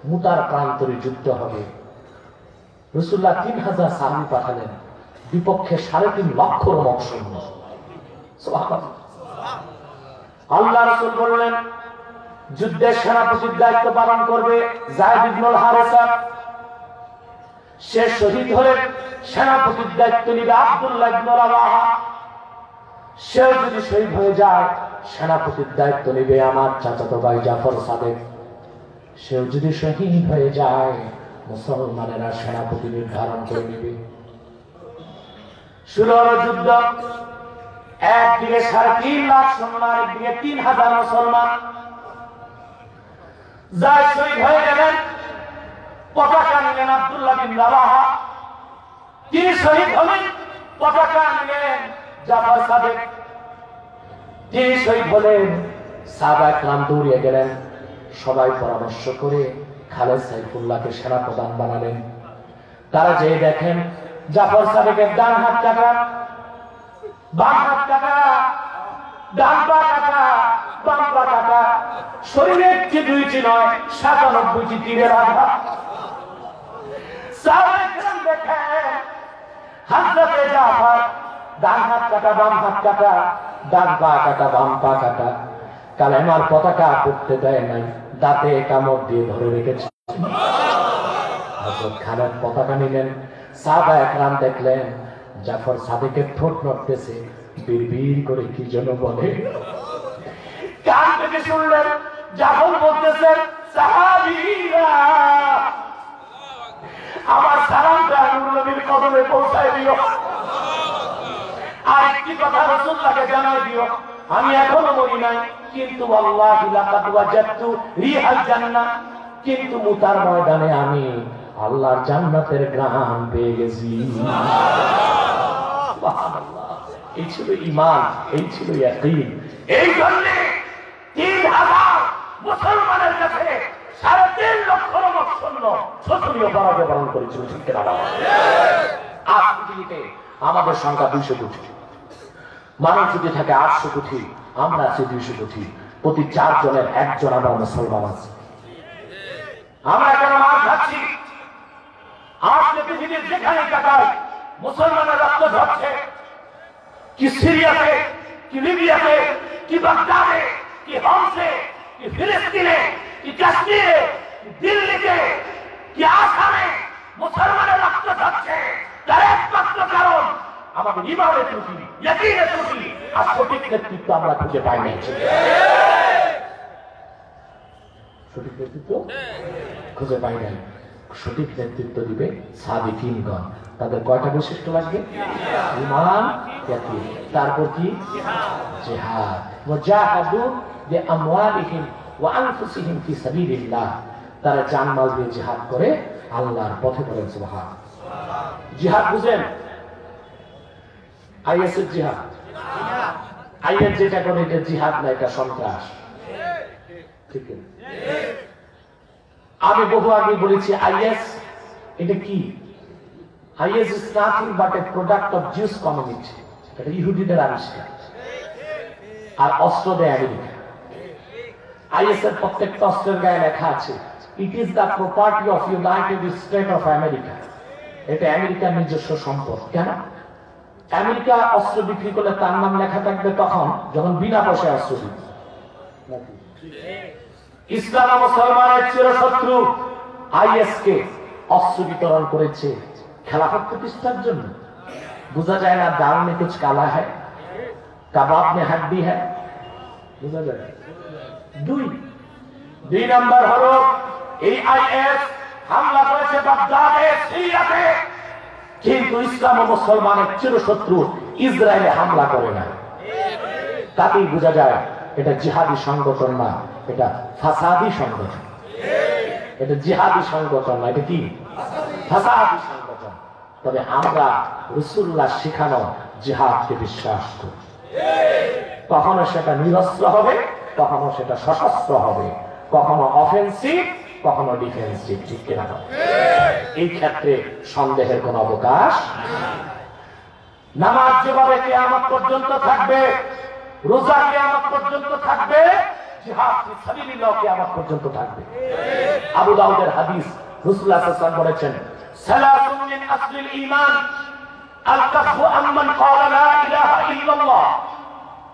মুতার প্রান্তরে যুদ্ধ হবে। রাসূলুল্লাহ 3000 সাহাবী পাঠালেন, বিপক্ষে 3.5 লক্ষ রোমক সৈন্য। সুবহানাল্লাহ। আল্লাহ রাসূল বললেন, যুদ্ধের সেনাপতির দায়িত্ব পালন করবে যায়েদ ইবনুল হারেসা। সে শহীদ হলে সেনাপতির দায়িত্ব নিবে আব্দুল্লাহ ইবনে রাওয়াহা। সেও যদি শহীদ হয়ে যায়, সেনাপতির দায়িত্ব নিবে আমার চাচাতো ভাই জাফর সাদেক। সেও যদি শহীদ হয়ে যায়, মুসলমানেরা সেনাপতি নির্ধারণ করে নেবে। শুরু হলো যুদ্ধ। একদিকে 3.5 লাখ সৈন্য, একদিকে 3000 মুসলমান। যাই শহীদ হয়ে গেলেন, পতাকা নিলেন আব্দুল্লাহ বিন রাওয়াহা। তিনি শহীদ হলেন, পতাকা নিলেন জাফর সাদেক। তিনি শহীদ হলেন, সাহাবায়ে কেরাম দৌড়িয়ে গেলেন। সবাই পরামর্শ করে খালেদ সাইফুল্লাহকে সেনাপ্রধান বানালেন। তারা যে দেখেন জাফর সাদেকের ডান হাত কাটা, বাম হাত কাটা, ডান পা কাটা, বাম পা কাটা, শরীরে 2টি নয় 97টি তীরের আঘাত। সাহাবায়ে কেরাম দেখেন হযরতে জাফর ডান হাত কাটা, বাম হাত কাটা, ডান পা কাটা, বাম পা কাটা, কালেমার পতাকা পড়তে দেয় নাই, দাঁতে কামড় দিয়ে ধরে রেখেছে। হযরত খালেদ পতাকা নিলেন। সাহাবায়ে কেরাম দেখলেন জাফর সাদেকের ঠোঁট নড়তেছে, বিড়বিড় করে কি যেন বলে। কান থেকে শুনলেন জাফর বলতেছেন, সাহাবীরা আমার সালামটা নূর নবীর কদমে পৌঁছায় দিও। আর একটি কথা রাসূলুল্লাহকে জানাই দিও, আমি এখনো মরি নাই, কিন্তু আল্লাহি লাকাদ ওয়াজাদতু রিহাল জান্নাহ, কিন্তু মুতার ময়দানে আমি আল্লাহর জান্নাতের ঘ্রাণ পেয়ে গেছি। সুবহানাল্লাহ। এই ছিল ঈমান, এই ছিল ইয়াকিন। এই জন্য 3000 মুসলমানের কাছে 3.5 লক্ষ রোমক সৈন্য শোচনীয় পরাজয় বরণ করেছিল। ঠিক কিনা বাবা? আজ পৃথিবীতে আমাদের সংখ্যা 200 কোটি, মানুষ যদি থাকে 800 কোটি, আমরা আছি 200 কোটি। প্রতি 4 জনের 1 জন আমরা মুসলমান আছি। আমরা কেন মার খাচ্ছি? আজকে পৃথিবীর যেখানে কাটাই মুসলমানের রক্ত ঝরছে। কি সিরিয়াতে, কি লিবিয়াতে, কি বাগদাদে, কি হোমসে, কি ফিলিস্তিনে, কি কাশ্মীরে, কি দিল্লিতে, কি আসামে মুসলমানের রক্ত ঝরছে। তার একমাত্র কারণ আমাদের ঈমানের ত্রুটি, ইয়াকিনের ত্রুটি, আর সঠিক নেতৃত্ব আমরা খুঁজে পাই নাই। সঠিক নেতৃত্ব খুঁজে পাই নাই। সঠিক নেতৃত্ব দিবে সাদিকিনগণ। তাদের কয়টা বৈশিষ্ট্য লাগবে? ঈমান, ইয়াকিন, তারপর কি? জিহাদ। মুজাহাদু বিআমওয়ালিহিম ওয়া আনফুসিহিম ফি সাবিলিল্লাহ। তারা জানমাল দিয়ে জিহাদ করে আল্লাহর পথে। বলেন সুবহান। জিহাদ বুঝেন? আইএসের জিহাদ, আইএস যেটা করে এটা জিহাদ না, এটা সন্ত্রাস। ঠিক আছে? আমি বহু আগে বলেছি আইএস এটা কি? IS is nothing but a product of Jews community. এটা ইহুদিদের আবিষ্কার, আর অস্ত্র দেয় আমেরিকা। আইএস এর প্রত্যেকটা অস্ত্রের গায়ে লেখা আছে, it is the property of United state of America. এটা আমেরিকার নিজস্ব সম্পদ। কেন? আমেরিকা অস্ত্র বিক্রি করলে তার নাম লেখা থাকবে তখন যখন বিনা পয়সায় অস্ত্র বিক্রি। ইসলাম মুসলমানের চিরশত্রু আইএস কে অস্ত্র বিতরণ করেছে খেলাফত প্রতিষ্ঠার জন্য। বোঝা যায় না দাল মে কুছ কালা হ্যায়, কাবাব মে হাড্ডি হ্যায়, বোঝা যায়। দুই নাম্বার হলো এই আইএস হামলা করেছে বাগদাদে, সিরিয়াতে, কিন্তু ইসলাম ও মুসলমানের চিরশত্রু ইসরায়েলে হামলা করে না। তাতেই বোঝা যায় এটা জিহাদি সংগঠন না, এটা ফাসাদি সংগঠন। এটা জিহাদি সংগঠন না, এটা কি ফাসাদি সংগঠন। তবে আমরা রাসূলুল্লাহ শেখানো জিহাদকে বিশ্বাস করি। কখনো সেটা নিরস্ত্র হবে, কখনো সেটা সশস্ত্র হবে, কখনো অফেন্সিভ, কখনো ডিফেন্সিভ, ঠিক কিনা? এই ক্ষেত্রে সন্দেহের কোন অবকাশ। নামাজ যেভাবে কিয়ামত পর্যন্ত থাকবে, রোজা কিয়ামত পর্যন্ত থাকবে, জিহাদ ফি সাবিলিল্লাহ কিয়ামত পর্যন্ত থাকবে। আবু দাউদের হাদিস, রাসূলুল্লাহ সাল্লাল্লাহু আলাইহি ওয়াসাল্লাম বলেছেন, সালাতুন মিন আসলিল ঈমান আল-কাফু আম্মান ক্বালা লা ইলাহা ইল্লাল্লাহ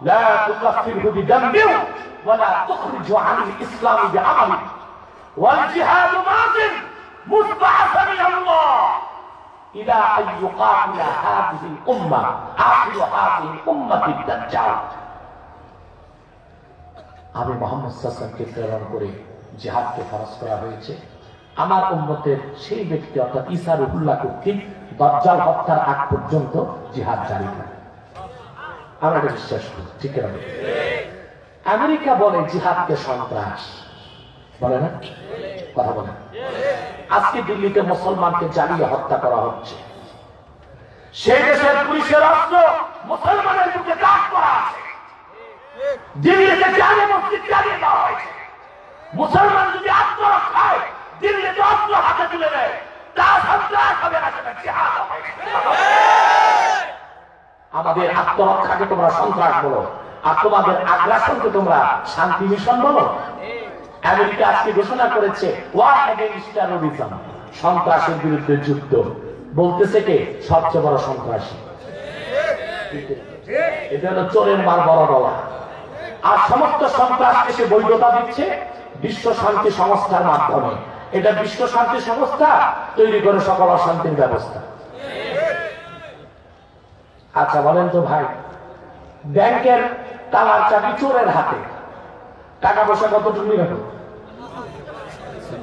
লা তুকাফিরহু বিদামবিহি ওয়া লা তুখরিজু আনিল ইসলাম বিআমালি ওয়াল জিহাদু মাযিন মুসবাআসা মিন আল্লাহ ইলা আন ইউকাতিলা হাযিহিল উম্মাহ আখিরু হাযিহিল উম্মাতিদ দাজ্জাল। আমি মুহাম্মদ সাল্লাল্লাহু আলাইহি ওয়াসাল্লামকে প্রেরণ করে জিহাদকে ফরজ করা হয়েছে। আমার উম্মতের সেই ব্যক্তি অর্থাৎ ঈসা রুহুল্লাহ কর্তৃক দাজ্জাল হত্যার আগ পর্যন্ত জিহাদ জারি থাকবে। আমরা এটা বিশ্বাস করি, ঠিক আছে? আমেরিকা বলে জিহাদকে সন্ত্রাস, বলে না? কথা বলে। আজকে দিল্লিতে মুসলমানকে জ্বালিয়ে হত্যা করা হচ্ছে। সেই দেশের পুলিশের অস্ত্র মুসলমানের বুকে দাগ করা আছে। দিল্লিতে জানে মসজিদ জ্বালিয়ে দেওয়া হয়েছে। মুসলমান যদি আত্মরক্ষায় দিল্লিতে অস্ত্র হাতে তুলে নেয়, তা সন্ত্রাস হবে না, সেটা জিহাদ হবে। আমাদের আত্মরক্ষাকে তোমরা সন্ত্রাস বলো, আর তোমাদের আগ্রাসনকে তোমরা শান্তি মিশন বলো। আমেরিকা আজকে ঘোষণা করেছে ওয়ার এগেইনস্ট টেররিজম, সন্ত্রাসের বিরুদ্ধে যুদ্ধ। বলতেছে কে সবচেয়ে বড় সন্ত্রাসী? এটা হলো চোরের মার বড় গলা। আর সমস্ত সন্ত্রাসকে সে বৈধতা দিচ্ছে বিশ্ব শান্তি সংস্থার মাধ্যমে। এটা বিশ্ব শান্তি সংস্থা তৈরি করে সকল অশান্তির ব্যবস্থা। আচ্ছা বলেন তো ভাই, ব্যাংকের তালার চাবি চোরের হাতে, টাকা পয়সা কতটুকু রাখো?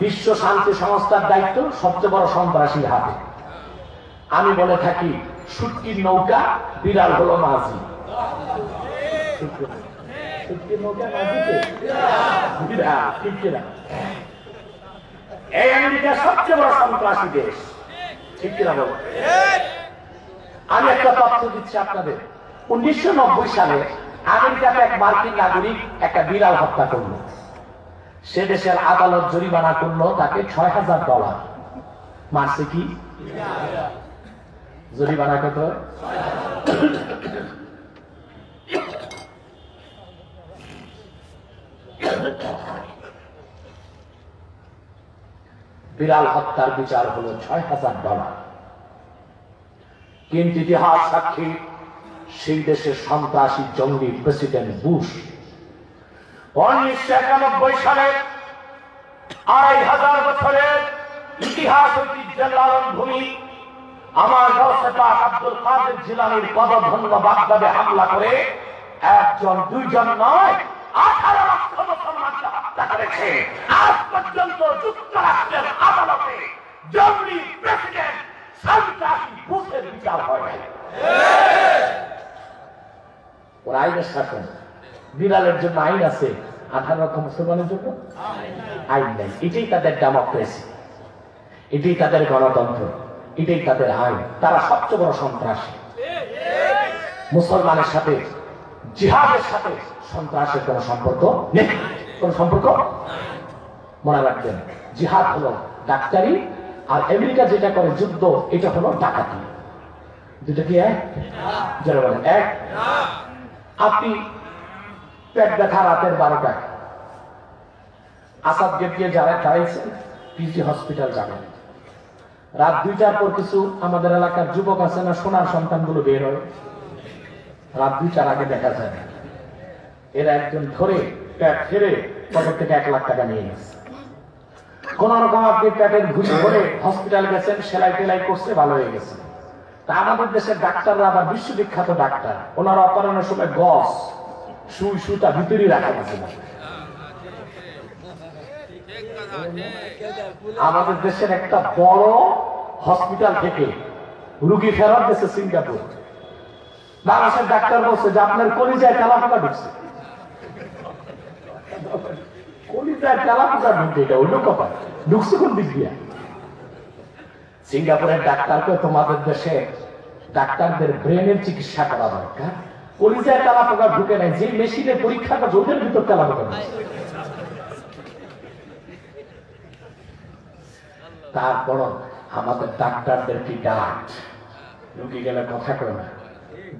বিশ্ব শান্তি সংস্থার দায়িত্ব সবচেয়ে বড় সন্ত্রাসীর হাতে। আমি বলে থাকি শুটকির নৌকা, বিড়াল হলো মাঝি। শুটকির নৌকা মাঝিকে বিড়াল, ঠিক কিনা? এই আমেরিকা সবচেয়ে বড় সন্ত্রাসী দেশ, ঠিক কিনা বলো? আমি একটা তথ্য দিচ্ছি আপনাদের। 1990 সালে আমেরিকাতে এক মার্কিন নাগরিক একটা বিড়াল হত্যা করলো। সে দেশের আদালত জরিমানা করলো তাকে $৬,০০০। মারছে কি? জরিমানা কত? বিড়াল হত্যার বিচার হলো $৬,০০০। কিন্তু ইতিহাস সাক্ষী, সেই দেশের সন্ত্রাসী জঙ্গি প্রেসিডেন্ট বুশ 1991 সালে ২৫০০ বছরের ইতিহাস ঐতিহ্যের লালন ভূমি আমার গাউসে পাক আব্দুল কাদের জিলানীর পদধন্য বাগদাদে হামলা করে একজন দুইজন নয় 18 লক্ষ মুসলমানকে হত্যা করেছে। আজ পর্যন্ত যুক্তরাষ্ট্রের আদালতে জঙ্গি প্রেসিডেন্ট সন্ত্রাসী বুশের বিচার হয়। ওর আইনের শাসন, বিড়ালের জন্য আইন আছে, 18 লক্ষ মুসলমানের জন্য আইন নেই। এটাই তাদের ডেমোক্রেসি, এটাই তাদের গণতন্ত্র, এটাই তাদের আইন। তারা সবচেয়ে বড় সন্ত্রাসী। মুসলমানের সাথে জিহাদের সাথে সন্ত্রাসের কোন সম্পর্ক নেই, কোন সম্পর্ক। মনে রাখবেন, জিহাদ হলো ডাক্তারি, আর আমেরিকা যেটা করে যুদ্ধ, এটা হলো ডাকাতি। দুটো কি এক? যারা বলেন এক। আপনি পেট ব্যথা রাতের 12টায় আসাদ গেট দিয়ে যারা দাঁড়িয়েছেন পিজি হসপিটাল যাবেন, রাত 2টার পর কিছু আমাদের এলাকার যুবক আছে না, সোনার সন্তানগুলো বের হয়, রাত 2টার আগে দেখা যায় না। এরা একজন ধরে পেট ফেরে পকেট থেকে 1 লাখ টাকা নিয়ে গেছে। কোন রকম আপনি পেটের ঘুরি ধরে হসপিটাল গেছেন, সেলাই টেলাই করছে, ভালো হয়ে গেছে। তা আমাদের দেশের ডাক্তাররা আবার বিশ্ববিখ্যাত ডাক্তার, ওনারা অপারেশনের সময় গজ সুই সুতা ভিতরেই রাখা গেছে না। আমাদের দেশের একটা বড় হসপিটাল থেকে রুগী ফেরত গেছে সিঙ্গাপুর, বাংলাদেশের ডাক্তার বলছে যে আপনার কলিজায় তেলাপোকা ঢুকছে। কলিজায় তেলাপোকা ঢুকছে, এটা অন্য কথা, ঢুকছে কোন দিক দিয়ে? সিঙ্গাপুরের ডাক্তারকে তোমাদের দেশে ডাক্তারদের ব্রেনের চিকিৎসা করা দরকার। কলিজায় তেলাপোকা ঢুকে নাই, যে মেশিনের পরীক্ষা করছে ওদের ভিতর তেলাপোকা ঢুকছে। তারপর আমাদের ডাক্তারদের কি ডাক, রুগী গেলে কথা কয় না।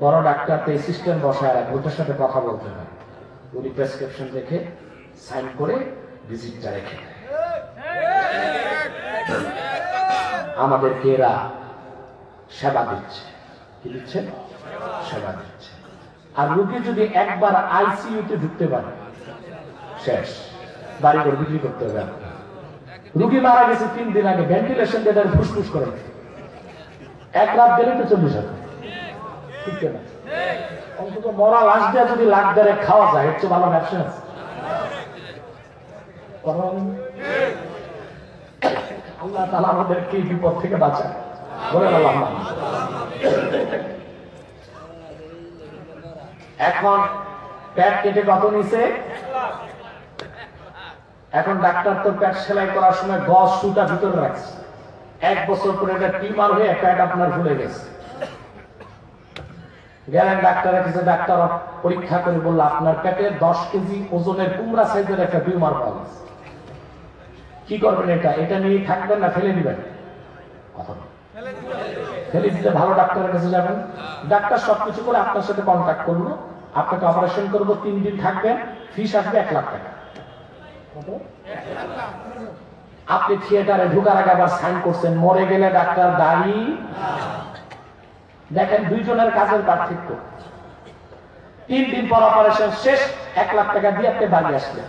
বড় ডাক্তার তো অ্যাসিস্ট্যান্ট বসায় রাখে, ওটার সাথে কথা বলতে হয়। উনি প্রেসক্রিপশন দেখে সাইন করে ভিজিটটা রেখে দেয়। আমাদেরকে এরা সেবা দিচ্ছে, কি দিচ্ছে? সেবা দিচ্ছে। আর রুগী যদি একবার আইসিইউতে ঢুকতে পারে শেষ, বাড়ি ঘর বিক্রি করতে হবে। রুগী মারা গেছে 3 দিন আগে, ভেন্টিলেশন দিয়ে ফুসফুস করে 1 রাত গেলে তো 40,000, ঠিক না? অন্তত মরা লাশ দিয়ে যদি লাখ দেড়ে খাওয়া যায়, এর চেয়ে ভালো ব্যবসা আছে? আল্লাহ তাআলা আমাদেরকে এই বিপদ থেকে বাঁচায়, বলে আল্লাহ। এখন পেট কেটে কত নিছে? এখন ডাক্তার তো পেট সেলাই করার সময় গজ সুতা ভিতরে রাখছে। 1 বছর পরে এটা টিউমার হয়ে পেট আপনার ফুলে গেছে। গেলেন ডাক্তারের কাছে, ডাক্তার পরীক্ষা করে বলল আপনার পেটে 10 কেজি ওজনের কুমড়া সাইজের একটা টিউমার পাওয়া গেছে। কি করবেন? এটা নিয়ে থাকবেন না ফেলে দিবেন? ফেলে দিলে ভালো ডাক্তারের কাছে যাবেন। ডাক্তার সবকিছু করে আপনার সাথে কন্ট্যাক্ট করলো, আপনাকে অপারেশন করবো, 3 দিন থাকবেন, ফিস আসবে 1 লাখ টাকা। আপনি থিয়েটারে ঢুকার আগে আবার সাইন করছেন, মরে গেলে ডাক্তার দায়ী। দেখেন 2 জনের কাজের পার্থক্য। 3 দিন পর অপারেশন শেষ, 1 লাখ টাকা দিয়ে আপনি বাড়ি আসলেন।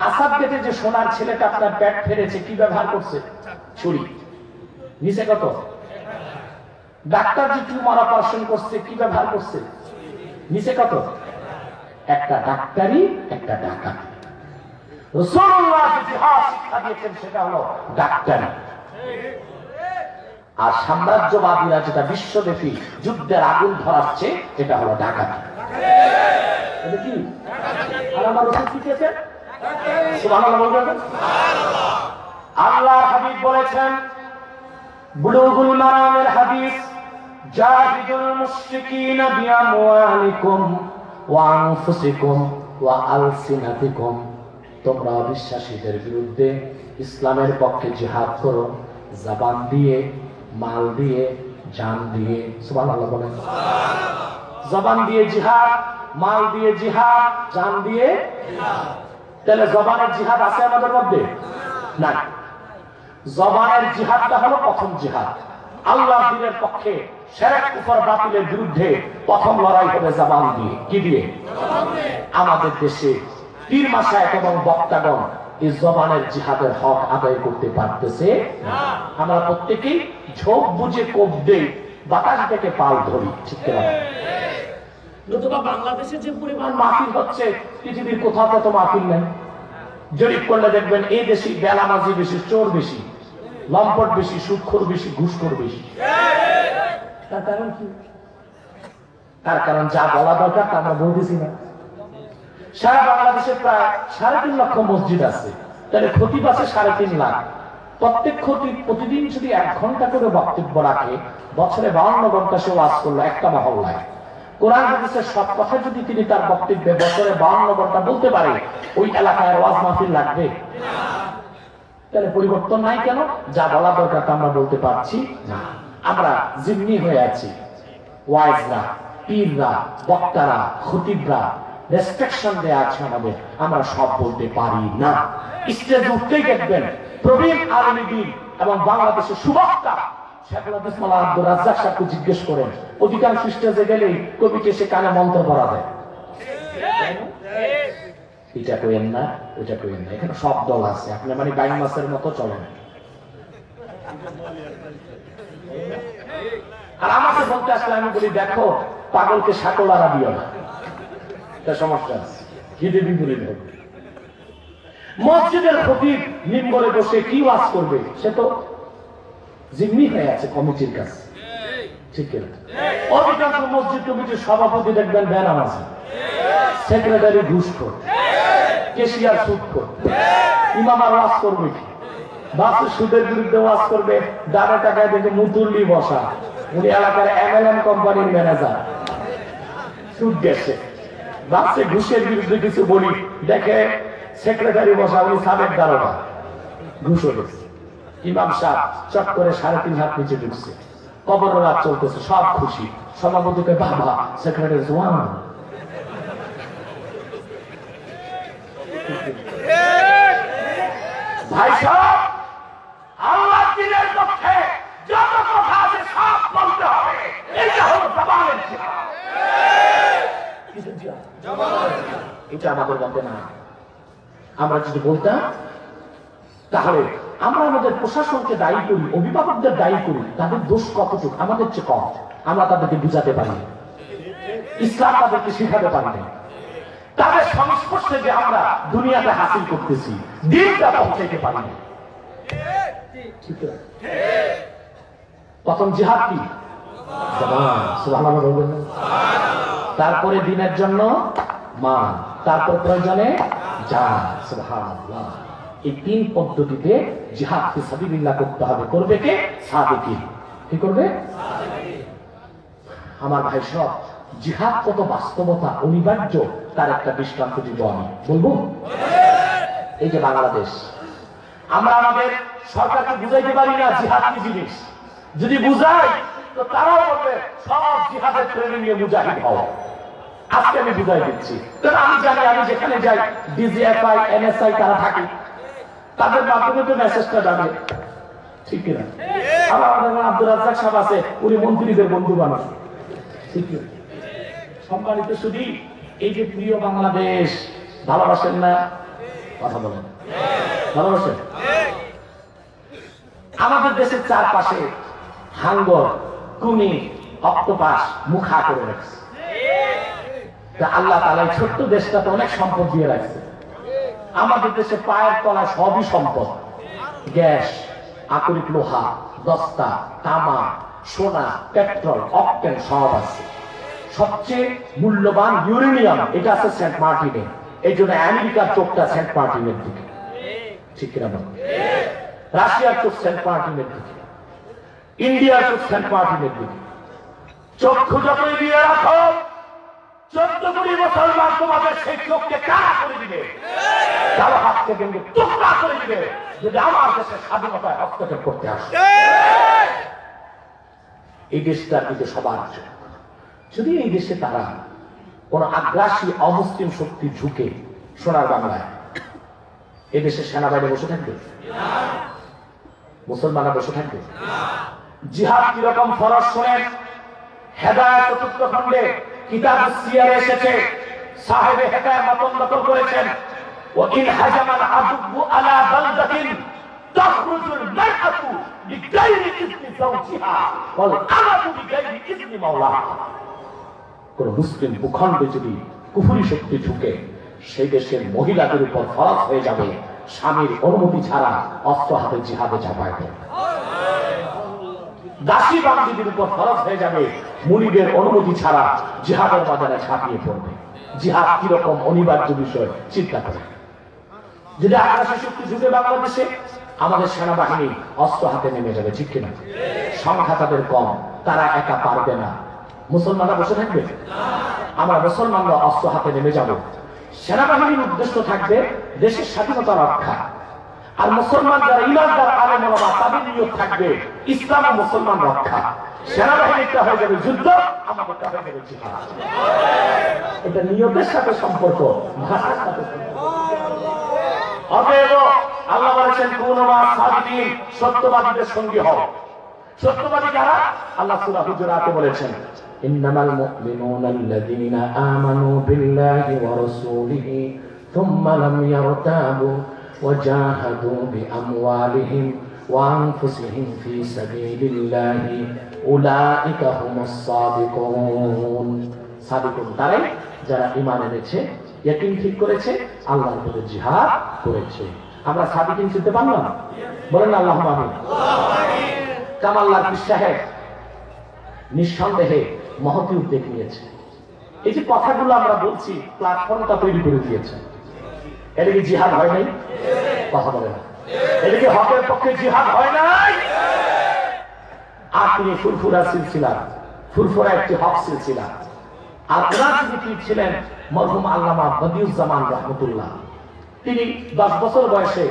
আসাদ গেটে যে সোনার ছেলেটা আপনার পেট ফেরেছে, কি ব্যবহার করছে? ছুরি। নিচে কত? ডাক্তার যে টিউমার অপারেশন করছে, কি ব্যবহার করছে? নিচে কত? একটা ডাক্তারি, একটা ডাকাতি। রাসূলুল্লাহ যে জিহাদ শিক্ষা দিয়েছেন সেটা হলো ডাক্তারি। আর সাম্রাজ্যবাদীরা যেটা বিশ্বব্যাপী যুদ্ধের আগুন ধরাচ্ছে, এটা হলো ডাকাতি। এটা কি? আর আমার রাসূল শিখিয়েছেন সুবহানাল্লাহ বলবেন। আল্লাহর হাবিব বলেছেন, বুলুগুল মারামের হাদিস, জাহিদুল মুশরিকিনা বিআমওয়ালিকুম ওয়া আনফুসিকুম ওয়া আলসিনাতিকুম, তোমরা অবিশ্বাসীদের বিরুদ্ধে ইসলামের পক্ষে জিহাদ করো, জবান দিয়ে, মাল দিয়ে, জান দিয়ে। সুবহানাল্লাহ বলেন। জবান দিয়ে জিহাদ, মাল দিয়ে জিহাদ, জান দিয়ে জিহাদ। তাহলে জবানের জিহাদ আছে আমাদের মধ্যে? না। জবানের জিহাদটা হলো প্রথম জিহাদ। আল্লাহর দ্বীনের পক্ষে, শিরক কুফর বাতিলের বিরুদ্ধে প্রথম লড়াই হবে জবান দিয়ে। কি দিয়ে? আমাদের দেশে পীর মাশায়েখ এবং বক্তাগণ এই জবানের জিহাদের হক আদায় করতে পারতেছে না। আমরা প্রত্যেকেই ঝোঁক বুঝে কোপ দেই, বাতাস থেকে পাল ধরি, ঠিক না? নতুবা বাংলাদেশে যে পরিমাণ মাহফিল হচ্ছে, পৃথিবীর কোথাও তো মাহফিল নেই। জরিপ করলে দেখবেন এই দেশে বেলামাজি বেশি, চোর বেশি, লম্পট বেশি, সুদখোর বেশি, ঘুষখোর বেশি। তার কারণ কি? তার কারণ যা বলা দরকার তা আমরা বলতেছি না। সারা বাংলাদেশে প্রায় 3.5 লক্ষ মসজিদ আছে, তাহলে খতিব আছে 3.5 লাখ। প্রত্যেক খতিব প্রতিদিন যদি 1 ঘন্টা করে বক্তব্য রাখে, বছরে 52 ঘন্টা সে ওয়াজ করলো একটা মহল্লায়। কোরআন হাদিসের সব কথা যদি তিনি তার বক্তব্যে বছরে 52 ঘন্টা বলতে পারে, ওই এলাকায় ওয়াজ মাহফিল লাগবে? তাহলে পরিবর্তন নাই কেন? যা বলা দরকার তা আমরা বলতে পারছি না। আমরা জিম্মি হয়ে আছি। ওয়াইজরা, পীররা, বক্তারা, খতিবরা রেস্ট্রিকশন দেয়া আছে আমাদের, আমরা সব বলতে পারি না। স্টেজে উঠতেই দেখবেন প্রবীণ আলেম দ্বীন এবং বাংলাদেশের সুবক্তা শেখুল হাদিস মাওলানা আব্দুর রাজ্জাক সাহেবকে জিজ্ঞেস করেন, অধিকাংশ স্টেজে গেলেই কবিকে সে কানে মন্ত্র পড়া দেয়। এটা কইেন না, ওইটা কইেন না, এখানে সব দল আছে, আপনি মানে বাইন মাসের মতো চলেন। আর আমাকে বলতে আসলে আমি বলি, দেখো পাগলকে সাকলারা দিও না, এটা সমস্যা আছে, হিদে বিপরীত হবে। মসজিদের খতিব মিম্বরে বসে কি ওয়াজ করবে, সে তো জিম্মি হয়ে আছে কমিটির কাছে, ঠিক না? অধিকাংশ মসজিদ কমিটির সভাপতি দেখবেন বেনামাজি, সেক্রেটারি ঘুষখোর, কেশিয়ার সুদখোর। ইমাম আর ওয়াজ করবে কি? বাসে সুদের বিরুদ্ধে ওয়াজ করবে, দাঁড়া টাকায় দেখে মুতুল্লি বসা, উনি এলাকার MLM কোম্পানির ম্যানেজার, সুদ গেছে। বাসে ঘুষের বিরুদ্ধে কিছু বলি, দেখে সেক্রেটারি বসা, উনি সাবেক দারোগা, ঘুষও গেছে। ইমাম সাহেব চট করে 3.5 হাত নিচে ঢুকছে, কবরের রাত চলতেছে, সব খুশি। সভাপতিকে বাবা, সেক্রেটারি ওয়ান। ভাই সাহেব, আল্লাহর দ্বীনের পক্ষে যত কথা আছে সব বলতে হবে, এটা হলো জবানের জিহাদ। এটা আমাদের মধ্যে না। আমরা যদি বলতাম, তাহলে আমরা আমাদের প্রশাসনকে দায়ী করি, অভিভাবকদের দায়ী করি, তাদের দোষ কতটুকু আমাদের চেয়ে কম, আমরা তাদেরকে বুঝাতে পারি, ইসলাম তাদেরকে শিখাতে পারি না। তাদের সংস্পর্শে যে আমরা দুনিয়াতে হাসিল করতেছি, দিনটা পৌঁছাইতে পারি না। প্রথম জিহাদ কি? সুবহানাল্লাহ বলবেন। তারপরে দিনের জন্য মা, তারপর প্রয়োজনে জান। সুবহানাল্লাহ। এই 3 পদ্ধতিতে জিহাদ ফি সাবিলিল্লাহ করতে হবে। করবে কে? সাদিকিন। কি করবে? আমার ভাই সব, জিহাদ কত বাস্তবতা অনিবার্য তার একটা দৃষ্টান্ত দিব আমি, বলবো? এই যে বাংলাদেশ, আমরা আমাদের সরকারকে বুঝাইতে পারি না জিহাদ কি জিনিস। যদি বুঝাই তো তারাও বলবে সব জিহাদের ট্রেনিং নিয়ে মুজাহিদ হও। আজকে আমি বুঝাই দিচ্ছি, কারণ আমি জানি, আমি যেখানে যাই DGFI, NSI তারা থাকে, তাদের মাধ্যমে তো মেসেজটা যাবে, ঠিক কিনা? আবার আমাদের আব্দুর রাজ্জাক সাহেব আছে, উনি মন্ত্রীদের বন্ধু বানান, ঠিক কিনা? সম্মানিত শুধু এই যে প্রিয় বাংলাদেশ, ভালোবাসেন না? কথা বলেন, ভালোবাসেন? আমাদের দেশের চারপাশে হাঙ্গর, কুমির, অক্টোপাস মুখা করে রাখছে। আল্লাহ তাআলা ছোট্ট দেশটাতে অনেক সম্পদ দিয়ে রাখছে। আমাদের দেশে পায়ের তলায় সবই সম্পদ, গ্যাস, আকরিক লোহা, দস্তা, তামা, সোনা, পেট্রোল, অকটেন সব আছে। সবচেয়ে মূল্যবান ইউরেনিয়াম, এটা আছে সেন্ট মার্টিনে। এই জন্য আমেরিকার চোখটা সেন্ট মার্টিনের দিকে, ঠিক কিনা? রাশিয়ার চোখ সেন্ট মার্টিনের দিকে, ইন্ডিয়ার চোখ সেন্ট মার্টিনের দিকে। চক্ষু যতই দিয়ে রাখো, 14 মুসলমান তোমাদের সেই চোখকে কারা করে দিবে, কারো হাত থেকে টুকরা করে দিবে যদি আমার দেশের স্বাধীনতায় হস্তক্ষেপ করতে আসে। এই দেশটার দিকে সবার চোখ। যদি এই দেশে তারা কোন আগ্রাসী অমুসলিম শক্তি ঝুঁকে, সোনার বাংলায় এই দেশের সেনাবাহিনী বসে থাকবে? মুসলমানরা বসে থাকবে? জিহাদ কিরকম ফরজ শোনেন। হেদায়েত 4th খণ্ডে কিতাব সিয়ারে এসেছে, সাহেবে হেদায়েত মতন নকল করেছেন, ওয়া ইন হাজামাল আদু আলা বালদাতিন তাখরুজুল মারআতু বিগাইরি ইজনি যাওজিহা ওয়াল আমাতু বিগাইরি ইজনি মাওলাহা। কোন মুসলিম ভূখণ্ডে যদি কুফরি শক্তি ঢুকে, সেই দেশের মহিলাদের উপর ফরজ হয়ে যাবে স্বামীর অনুমতি ছাড়া অস্ত্র হাতে জিহাদে ঝাঁপায় পড়বে। দাসী বান্দিদের উপর ফরজ হয়ে যাবে মুনিদের অনুমতি ছাড়া জিহাদের বাজারে ঝাঁপিয়ে পড়বে। জিহাদ কিরকম অনিবার্য বিষয় চিন্তা করে। যদি আকাশে শক্তি ঢুকে বাংলাদেশে, আমাদের সেনাবাহিনী অস্ত্র হাতে নেমে যাবে, ঠিক কিনা? সংখ্যা তাদের কম, তারা একা পারবে না। মুসলমানরা বসে থাকবে? আমরা মুসলমানরা অস্ত্র হাতে নেমে যাব। সেনাবাহিনীর উদ্দেশ্য থাকবে দেশের স্বাধীনতা রক্ষা, আর মুসলমান যারা ইমানদার আলেম ওলামা তাদের নিয়ত থাকবে ইসলাম ও মুসলমান রক্ষা। সেনাবাহিনীটা হয়ে যাবে যুদ্ধ, আমাদেরটা হয়ে যাবে জিহাদ। এটা নিয়তের সাথে সম্পর্ক, ভাষার সাথে সম্পর্ক। অতএব আল্লাহ বলেছেন কুনু মা সাদিকিন, সত্যবাদীদের সঙ্গী হও। সত্যবাদী কারা? আল্লাহ সূরা হুজুরাতে বলেছেন ইন্নামাল মুমিনুনা আল্লাযীনা আমানু বিল্লাহি ওয়া রাসূলিহি থুম্মা লাম ইয়ারতাবু ওয়া জাহাদু বিআমওয়ালিহিম ওয়া আনফুসিহিম ফি সাবিলিল্লাহি উলাইকা হুমুস সাদিকুন। সাদিকুন তারাই যারা ঈমান এনেছে, ইয়াকিন ঠিক করেছে, আল্লাহর পথে জিহাদ করেছে। আমরা সাদিকিন চিনতে পারলাম? বলেন আল্লাহুম্মা আমিন। কামাল্লার পীর সাহেব নিঃসন্দেহে মহতী উদ্যোগ নিয়েছে। এই যে কথাগুলো আমরা বলছি, প্ল্যাটফর্মটা তৈরি করে দিয়েছে। এটা কি জিহাদ হয় নাই? কথা বলে না। এটা কি হকের পক্ষে জিহাদ হয় নাই? আর তিনি ফুরফুরা সিলসিলা, ফুরফুরা একটি হক সিলসিলা। আর ওনার যিনি পীর ছিলেন মরহুম আল্লামা বদিউজ্জামান রহমতুল্লাহ। তিনি 10 বছর বয়সে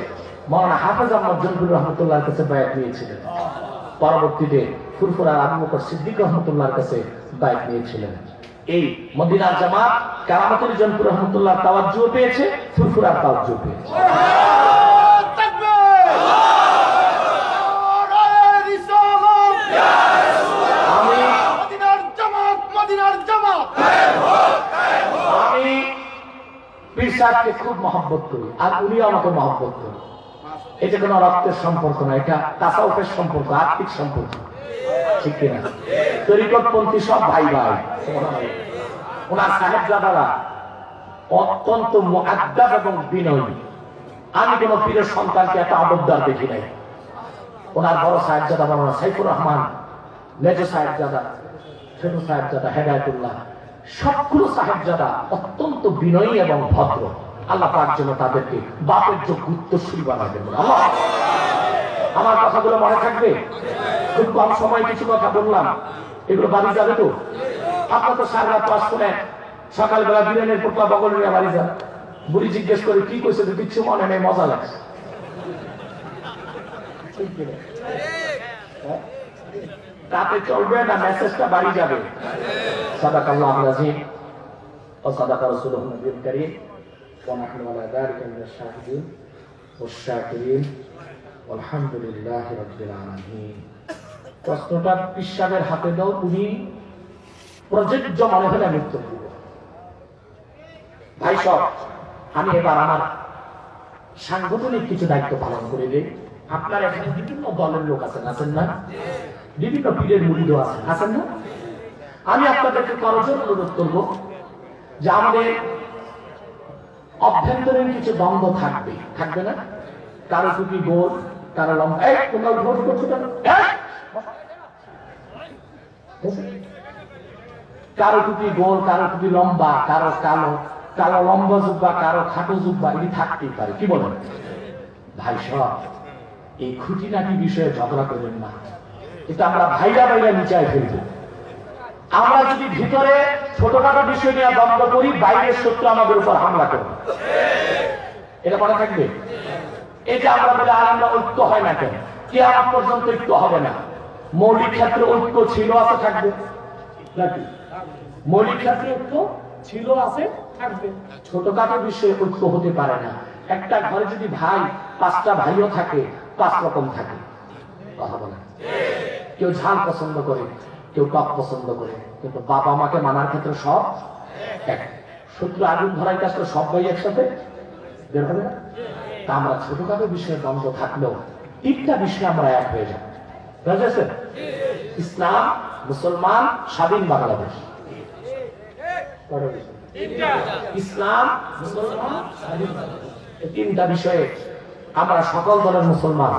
মাওলানা হাফেজ আহমদ জনপুর রহমতুল্লাহর কাছে বায়াত নিয়েছিলেন। পরবর্তীতে ফুরফুরার আবু বকর সিদ্দিক রহমতুল্লাহর কাছে বায়াত নিয়েছিলেন। এই মদিনার জামাত কারামাতুল জনপুর রহমতুল্লাহর তাওয়াজ্জু পেয়েছে, ফুরফুরার তাওয়াজ্জু পেয়েছে। আমি পীর সাহেবকে খুব মহব্বত করি, আর উনিও আমাকে মহব্বত করি। এটা কোনো রক্তের সম্পর্ক না, এটা তাসাউফের সম্পর্ক, আত্মিক সম্পর্ক, ঠিক কিনা? তরিকতপন্থী সব ভাই ভাই। ওনার সাহেবজাদারা অত্যন্ত মুআদ্দাব এবং বিনয়ী। আমি কোন পীরের সন্তানকে এত আদবদার দেখি নাই। ওনার বড় সাহেবজাদা মাওলানা সাইফুর রহমান, মেজ সাহেবজাদা, ছোট সাহেবজাদা হেদায়েতুল্লাহ, সবগুলো সাহেবজাদা অত্যন্ত বিনয়ী এবং ভদ্র। আল্লাহ পাক যেন তাদেরকে বাপের যোগ্য উত্তরসূরি বানাবেন। আমার কথাগুলো মনে থাকবে? খুব কম সময় কিছু কথা বললাম, এগুলো বাড়ি যাবে তো? আপনার তো সারা রাত পাশ শুনেন, সকালবেলা বিরিয়ানির পোটলা বগল নিয়ে বাড়ি যান। বুড়ি জিজ্ঞেস করে কি কইছে, তো কিচ্ছু মনে নেই, মজা লাগছে। তাতে চলবে না, মেসেজটা বাড়ি যাবে। সাদাকাল্লাহুল আযীম ওয়া সাদাকা রাসূলুহুন নবিয়্যুল কারীম ওয়া নাহনু আলা যালিকা মিনাশ শাহিদিন ওয়াশ শাকিরিন আলহামদুলিল্লাহি রাব্বিল আলামিন। প্রশ্নটা পীর সাহেবের হাতে দাও, উনি প্রযোজ্য মনে হলে আমি উত্তর দিব। ভাই সব, আমি এবার আমার সাংগঠনিক কিছু দায়িত্ব পালন করে দিই। আপনার এখানে বিভিন্ন দলের লোক আছেন না? বিভিন্ন পীরের মুরিদ আছেন না? আমি আপনাদেরকে করজোর অনুরোধ করবো যে আমাদের অভ্যন্তরীণ কিছু দ্বন্দ্ব থাকবে না? কারো টুপি গোল, কারো লম্বা। তোমরা ভোট করছো কেন? কারো টুপি গোল, কারো টুপি লম্বা, কারো কালো, কারো লম্বা জুব্বা, কারো খাটো জুব্বা, এটি থাকতেই পারে। কি বলেন ভাই সব? এই খুঁটিনাটি বিষয়ে ঝগড়া করবেন না, এটা আমরা ভাইরা নিচায় ফেলবো। আমরা যদি ভিতরে ছোটখাটো বিষয় নিয়ে দ্বন্দ্ব করি, বাইরের শত্রু আমাদের উপর হামলা করবে। এটা মনে থাকবে। এটা আমরা বলে আলাদা ঐক্য হয় না কেন? কিয়ামত পর্যন্ত ঐক্য হবে না। মৌলিক ক্ষেত্রে ঐক্য ছিল, আছে, থাকবে নাকি? মৌলিক ক্ষেত্রে ঐক্য ছিল, আছে, থাকবে। ছোটখাটো বিষয়ে ঐক্য হতে পারে না। একটা ঘরে যদি ভাই 5টা ভাইও থাকে, 5 রকম থাকে। কথা বলে, কেউ ঝাল পছন্দ করে, কেউ টক পছন্দ করে, কিন্তু বাবা মাকে মানার ক্ষেত্রে সব এক। শত্রু আগুন ধরাই কাছে সব ভাই একসাথে বের হবে না। তা আমরা ছোটখাটো বিষয়ে দ্বন্দ্ব থাকলেও 3টা বিষয়ে আমরা এক হয়ে যাই। বুঝেছেন? ইসলাম, মুসলমান, স্বাধীন বাংলাদেশ। ইসলাম, মুসলমান, স্বাধীন বাংলাদেশ, এই 3টা বিষয়ে আমরা সকল দলের মুসলমান,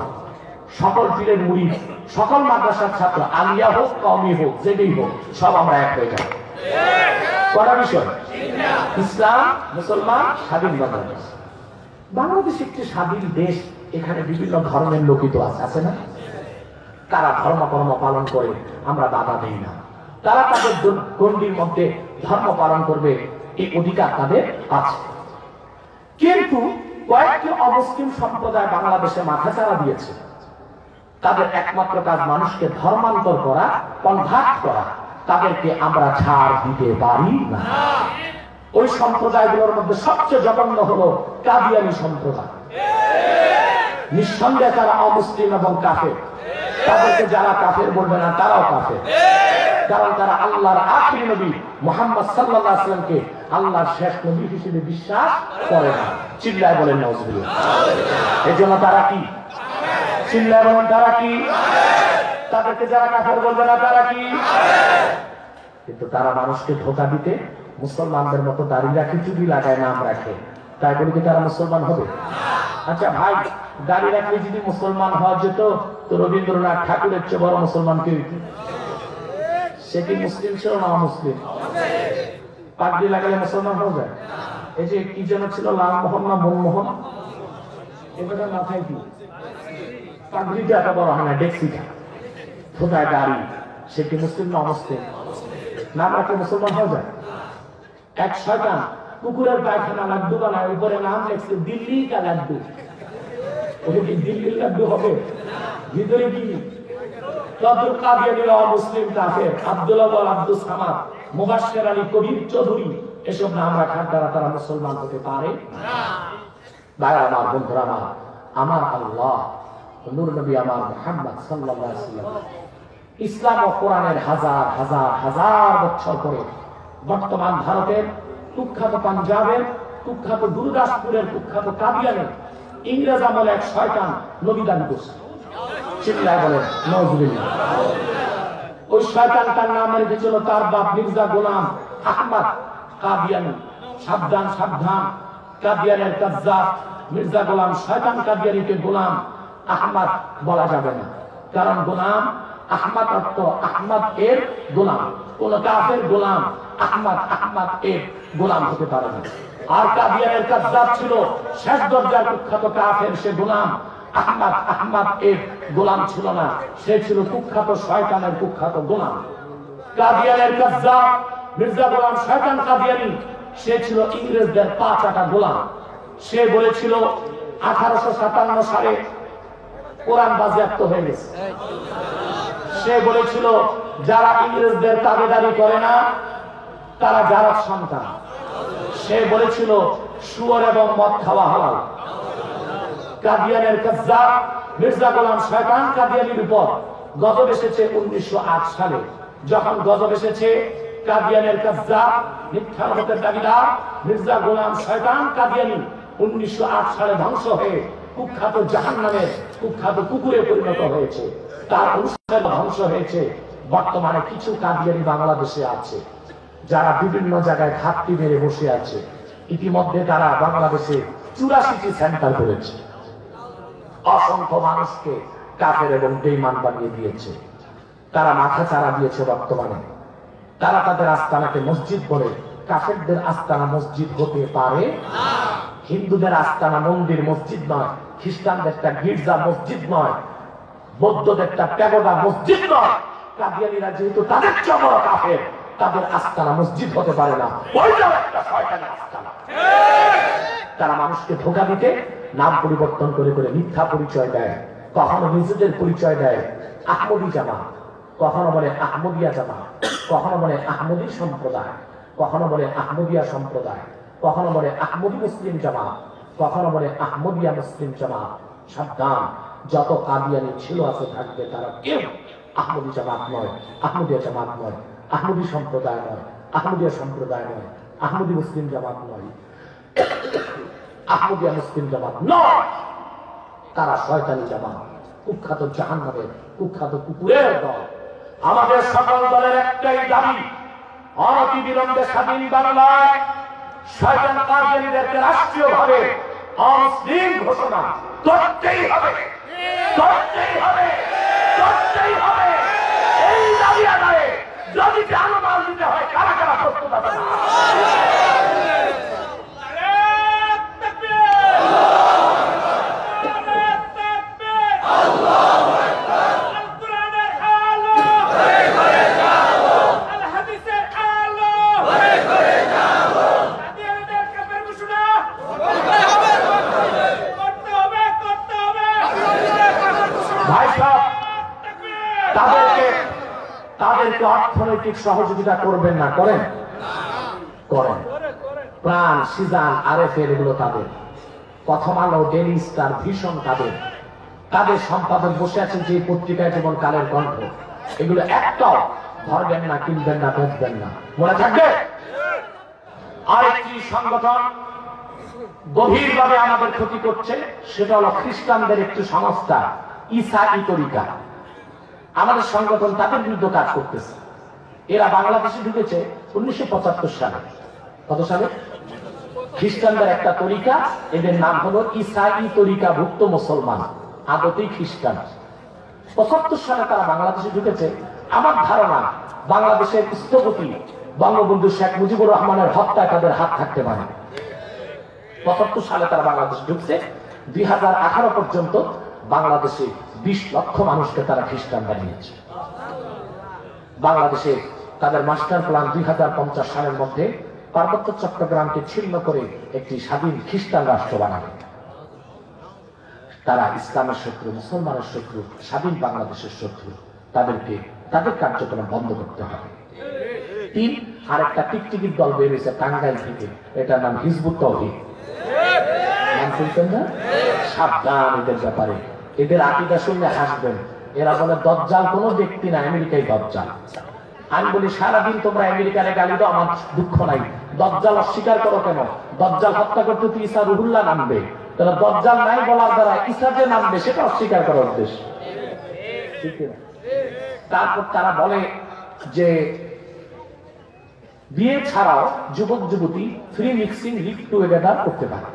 সকল পীরের মুরিদ, সকল মাদ্রাসার ছাত্র, আলিয়া হোক, কওমি হোক, যেটাই হোক, সব আমরা এক হয়ে যাব। কটা বিষয়? ইসলাম, মুসলমান, স্বাধীন বাংলাদেশ। বাংলাদেশ একটি স্বাধীন দেশ। এখানে বিভিন্ন ধর্মের লোকিত আছে না? তারা ধর্ম পালন করে, আমরা বাধা দেই না। তারা তাদের গণ্ডির মধ্যে ধর্ম পালন করবে, এই অধিকার তাদের আছে। কিন্তু কয়েকটি অমুসলিম সম্প্রদায় বাংলাদেশে মাথাচাড়া দিয়েছে। তাদের একমাত্র কাজ মানুষকে ধর্মান্তর করা, কনভার্ট করা। তাদেরকে আমরা ছাড় দিতে পারি না। ওই সম্প্রদায়গুলোর মধ্যে সবচেয়ে জঘন্য হলো কাদিয়ানী সম্প্রদায়। নিঃসন্দেহে তারা অমুসলিম এবং কাফের। তাদেরকে যারা কাফের বলবে না তারাও কাফের, কারণ তারা আল্লাহর আখির নবী মুহাম্মদ সাল্লাল্লাহু আলাইহি ওয়াসাল্লামকে আল্লাহর শেষ নবী হিসেবে বিশ্বাস করে না। চিল্লায় বলেন নাউজুবিল্লাহ। এজন্য তারা কি? চিল্লায় বলেন তারা কি? তাদেরকে যারা কাফের বলবে না তারা কি? কিন্তু তারা মানুষকে ধোঁকা দিতে মুসলমানদের মতো দাড়ি রাখে, চুড়ি লাগায়, নাম রাখে, তাই বলে কি তারা মুসলমান হবে? আচ্ছা ভাই, দাড়ি রাখলে যদি মুসলমান হওয়া যেত তো রবীন্দ্রনাথ ঠাকুরের চেয়ে বড় মুসলমান কে হইত? সে কি মুসলিম ছিল না অমুসলিম? পাগড়ি লাগালে মুসলমান হয়ে যায়? এই যে কি যেন ছিল, লালমোহন না মনমোহন, এবারে মাথায় কি পাগড়িটা এত বড় হয় না, ডেক্সিটা ধোঁকায় দাড়ি, সে কি মুসলিম না অমুসলিম? নাম রাখলে মুসলমান হয়ে যায়? এক শয়তান কুকুরের পায়খানা লাড্ডু বানায়, উপরে নাম লেখছে দিল্লি কা লাড্ডু। ওটা কি দিল্লির লাড্ডু হবে? ভিতরে কি তদ্রুপ কাদিয়ানীরা অমুসলিম কাফের, আব্দুল্লাহ ওয়াল আব্দুস সামাদ, মুবাশশির আলী কবির চৌধুরী, এসব নাম রাখার দ্বারা তারা মুসলমান হতে পারে না। ভাই আমার, বন্ধুরা আমার আল্লাহ নূর নবী আমার মুহাম্মদ সাল্লাল্লাহু আলাইহি ওয়াসাল্লাম ইসলাম ও কোরআনের হাজার হাজার হাজার বছর পরে বর্তমান ভারতের কুখ্যাত, পাঞ্জাবের কুখ্যাত, গুরুদাসপুরের কুখ্যাত কাদিয়ানের ইংরেজ আমলে এক শয়তান নবী দান করছে। চিল্লায় বলেন নাউজুবিল্লাহ। ওই শয়তানটার নাম রেখেছিল তার বাপ মির্জা গোলাম আহমদ কাদিয়ানী। সাবধান সাবধান, কাদিয়ানের কাজ্জাব মির্জা গোলাম শয়তান কাদিয়ানীকে গোলাম আহমদ বলা যাবে না, কারণ গোলাম আহমদ অর্থ আহমদ এর গোলাম। কোন কাফের গোলাম আহমদ এর গোলাম হতে পারে না। আর কাদিয়ানের কাজ্জাব ছিল শেষ দরজার কুখ্যাত কাফের, সে গোলাম আহমদ এর গোলাম ছিল না, সে ছিল কুখ্যাত শয়তানের কুখ্যাত গোলাম। কাদিয়ানের কাজ্জাব মির্জা গোলাম শয়তান কাদিয়ানী, সে ছিল ইংরেজদের পা চাটা গোলাম। সে বলেছিল 1857 সালে কোরআন বাজেয়াপ্ত হয়ে গেছে। সে বলেছিল যারা ইংরেজদের তাবেদারি করে না তারা জারার সন্তান। সে বলেছিল শুয়োর এবং মদ খাওয়া হালাল। কাদিয়ানের কাজ্জাব মির্জা গোলাম শয়তান কাদিয়ানীর উপর গজব এসেছে 1908 সালে। যখন গজব এসেছে, কাদিয়ানের কাজ্জাব মিথ্যার হতের দাবিদার মির্জা গোলাম শয়তান কাদিয়ানী 1908 সালে ধ্বংস হয়ে কুখ্যাত জাহান্নামের কুখ্যাত কুকুরে পরিণত হয়েছে। তার অনুষ্ঠান ধ্বংস হয়েছে। বর্তমানে কিছু কাদিয়ানী বাংলাদেশে আছে যারা বিভিন্ন জায়গায় ঘাটতি মেরে বসে আছে। ইতিমধ্যে তারা বাংলাদেশে 84টি সেন্টার করেছে, অসংখ্য মানুষকে কাফের এবং বেঈমান বানিয়ে দিয়েছে। তারা মাথা চারা দিয়েছে। বর্তমানে তারা তাদের আস্তানাকে মসজিদ বলে। কাফেরদের আস্তানা মসজিদ হতে পারে না। হিন্দুদের আস্তানা মন্দির মসজিদ নয়, খ্রিস্টানদের একটা গির্জা মসজিদ নয়, বৌদ্ধদের একটা প্যাগোডা মসজিদ নয়। কাদিয়ানীরা যেহেতু তাদের চেয়ে বড় কাফের, তাদের আস্তানা মসজিদ হতে পারে না, ওইটাও একটা শয়তানের আস্তানা। তারা মানুষকে ধোঁকা দিতে নাম পরিবর্তন করে করে মিথ্যা পরিচয় দেয়। কখনো নিজেদের পরিচয় দেয় আহমদী জামাত, কখনো বলে আহমদিয়া জামাত, কখনো বলে আহমদী সম্প্রদায়, কখনো বলে আহমদিয়া সম্প্রদায়, কখনো বলে আহমদী মুসলিম জামাত, কখনো বলে আহমদিয়া মুসলিম জামাত। সাবধান, যত কাদিয়ানী ছিল আছে থাকবে, তারা কেউ আহমদী জামাত নয়, আহমদিয়া জামাত নয়, আহমদী সম্প্রদায় নয়, আহমদিয়া সম্প্রদায় নয়, আহমদী মুসলিম জামাত নয়, আহমদিয়া মুসলিম জামাত নয়। তারা শয়তানি জামাত, কুখ্যাত জাহান্নামের কুখ্যাত কুকুরের দল। আমাদের সকল দলের একটাই দাবি, অনতি বিলম্বে স্বাধীন বাংলায় শয়তান কাদিয়ানীদেরকে রাষ্ট্রীয়ভাবে অমুসলিম ঘোষণা করতেই হবে, করতেই হবে, করতেই হবে। এই দাবি আদায়ে যদি জানমাল দিতে হয়, কারা কারা প্রস্তুত আছে? তাদেরকে অর্থনৈতিক সহযোগিতা করবেন না? করেন? করেন। প্রাণ, সিজান, আরএফএল এগুলো তাদের, প্রথম আলো, ডেইলি স্টার, ভিশন তাদের, তাদের সম্পাদক বসে আছেন যে পত্রিকায় যেমন কালের কণ্ঠ, এগুলো একটাও ধরবেন না, কিনবেন না, বেচবেন না, মনে থাকবে। আরেকটি সংগঠন গভীরভাবে আমাদের ক্ষতি করছে, সেটা হলো খ্রিস্টানদের একটি সংস্থা ইসাই তরিকা। আমাদের সংগঠন তাদের বিরুদ্ধে কাজ করতেছে। এরা বাংলাদেশে ঢুকেছে 1975 সালে। কত সালে? খ্রিস্টানদের একটা তরিকা, এদের নাম হলো ইসাই তরিকা ভুক্ত মুসলমান, আদতেই খ্রিস্টান। 75 সালে তারা বাংলাদেশে ঢুকেছে। আমার ধারণা বাংলাদেশের স্থপতি বঙ্গবন্ধু শেখ মুজিবুর রহমানের হত্যায় তাদের হাত থাকতে পারে। 75 সালে তারা বাংলাদেশে ঢুকছে। 2018 পর্যন্ত বাংলাদেশে 20 লক্ষ মানুষকে তারা খ্রিস্টান বানিয়েছে। বাংলাদেশে তাদের মাস্টার প্ল্যান 2050 সালের মধ্যে পার্বত্য চট্টগ্রামকে ছিন্ন করে একটি স্বাধীন খ্রিস্টান রাষ্ট্র বানাবে। তারা ইসলামের শত্রু, মুসলমানের শত্রু, স্বাধীন বাংলাদেশের শত্রু। তাদেরকে তাদের কার্যক্রম বন্ধ করতে হবে। 3, আরেকটা টিকটিকির দল বেরিয়েছে টাঙ্গাইল থেকে, এটার নাম হিজবুত তাওহীদ। নাম শুনছেন না? সাবধান এদের ব্যাপারে। এদের আকীদা শুনলে হাসবেন। এরা বলে দজ্জাল কোনো ব্যক্তি না, আমেরিকাই দজ্জাল। আমি বলি সারাদিন তোমরা আমেরিকারে গালি দাও, আমার দুঃখ নাই। দজ্জাল অস্বীকার করো কেন? দজ্জাল হত্যা করতে তো ঈসা রুহুল্লাহ নামবে, তাহলে দজ্জাল নাই বলার দ্বারা ঈসা যে নামবে সেটা অস্বীকার করার উদ্দেশ্য। তারপর তারা বলে যে বিয়ে ছাড়াও যুবক যুবতী ফ্রি মিক্সিং লিভ টুগেদার করতে পারে।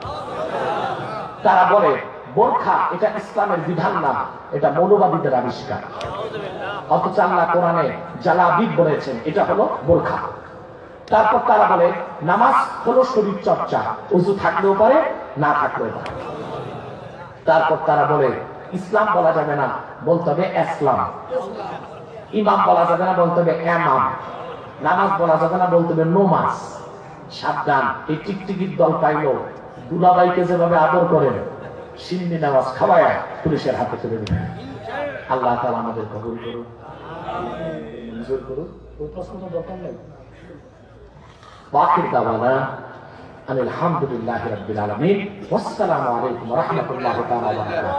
তারা বলে বোরখা এটা ইসলামের বিধান না, এটা মৌলবাদীদের আবিষ্কার। অথচ আল্লাহ কোরআনে জালাবিদ বলেছেন এটা হলো বোরখা। তারপর তারা বলে নামাজ হলো শরীর চর্চা, ওযু থাকলেও পারে, না থাকলেও পারে। তারপর তারা বলে ইসলাম বলা যাবে না, বলতে হবে ইসলাম। ইমাম বলা যাবে না, বলতে হবে ইমাম। নামাজ বলা যাবে না, বলতে হবে নমাজ। সাবধান, এই টিকটিকির দল পাইলো দুলাভাইকে যেভাবে আদর করেন, সিন্নি নামাজ খাওয়ায় পুলিশের হাতে তুলে দিবেন। আল্লাহ তাআলা আমাদের কবুল করুন, মঞ্জুর করুন। ওই প্রশ্ন দরকার নেই। ওয়াখির দাওয়ানা আলহামদুলিল্লাহি রাব্বিল আলামিন। ওয়াসসালামু আলাইকুম ওয়া রাহমাতুল্লাহি ওয়া বারাকাতুহু।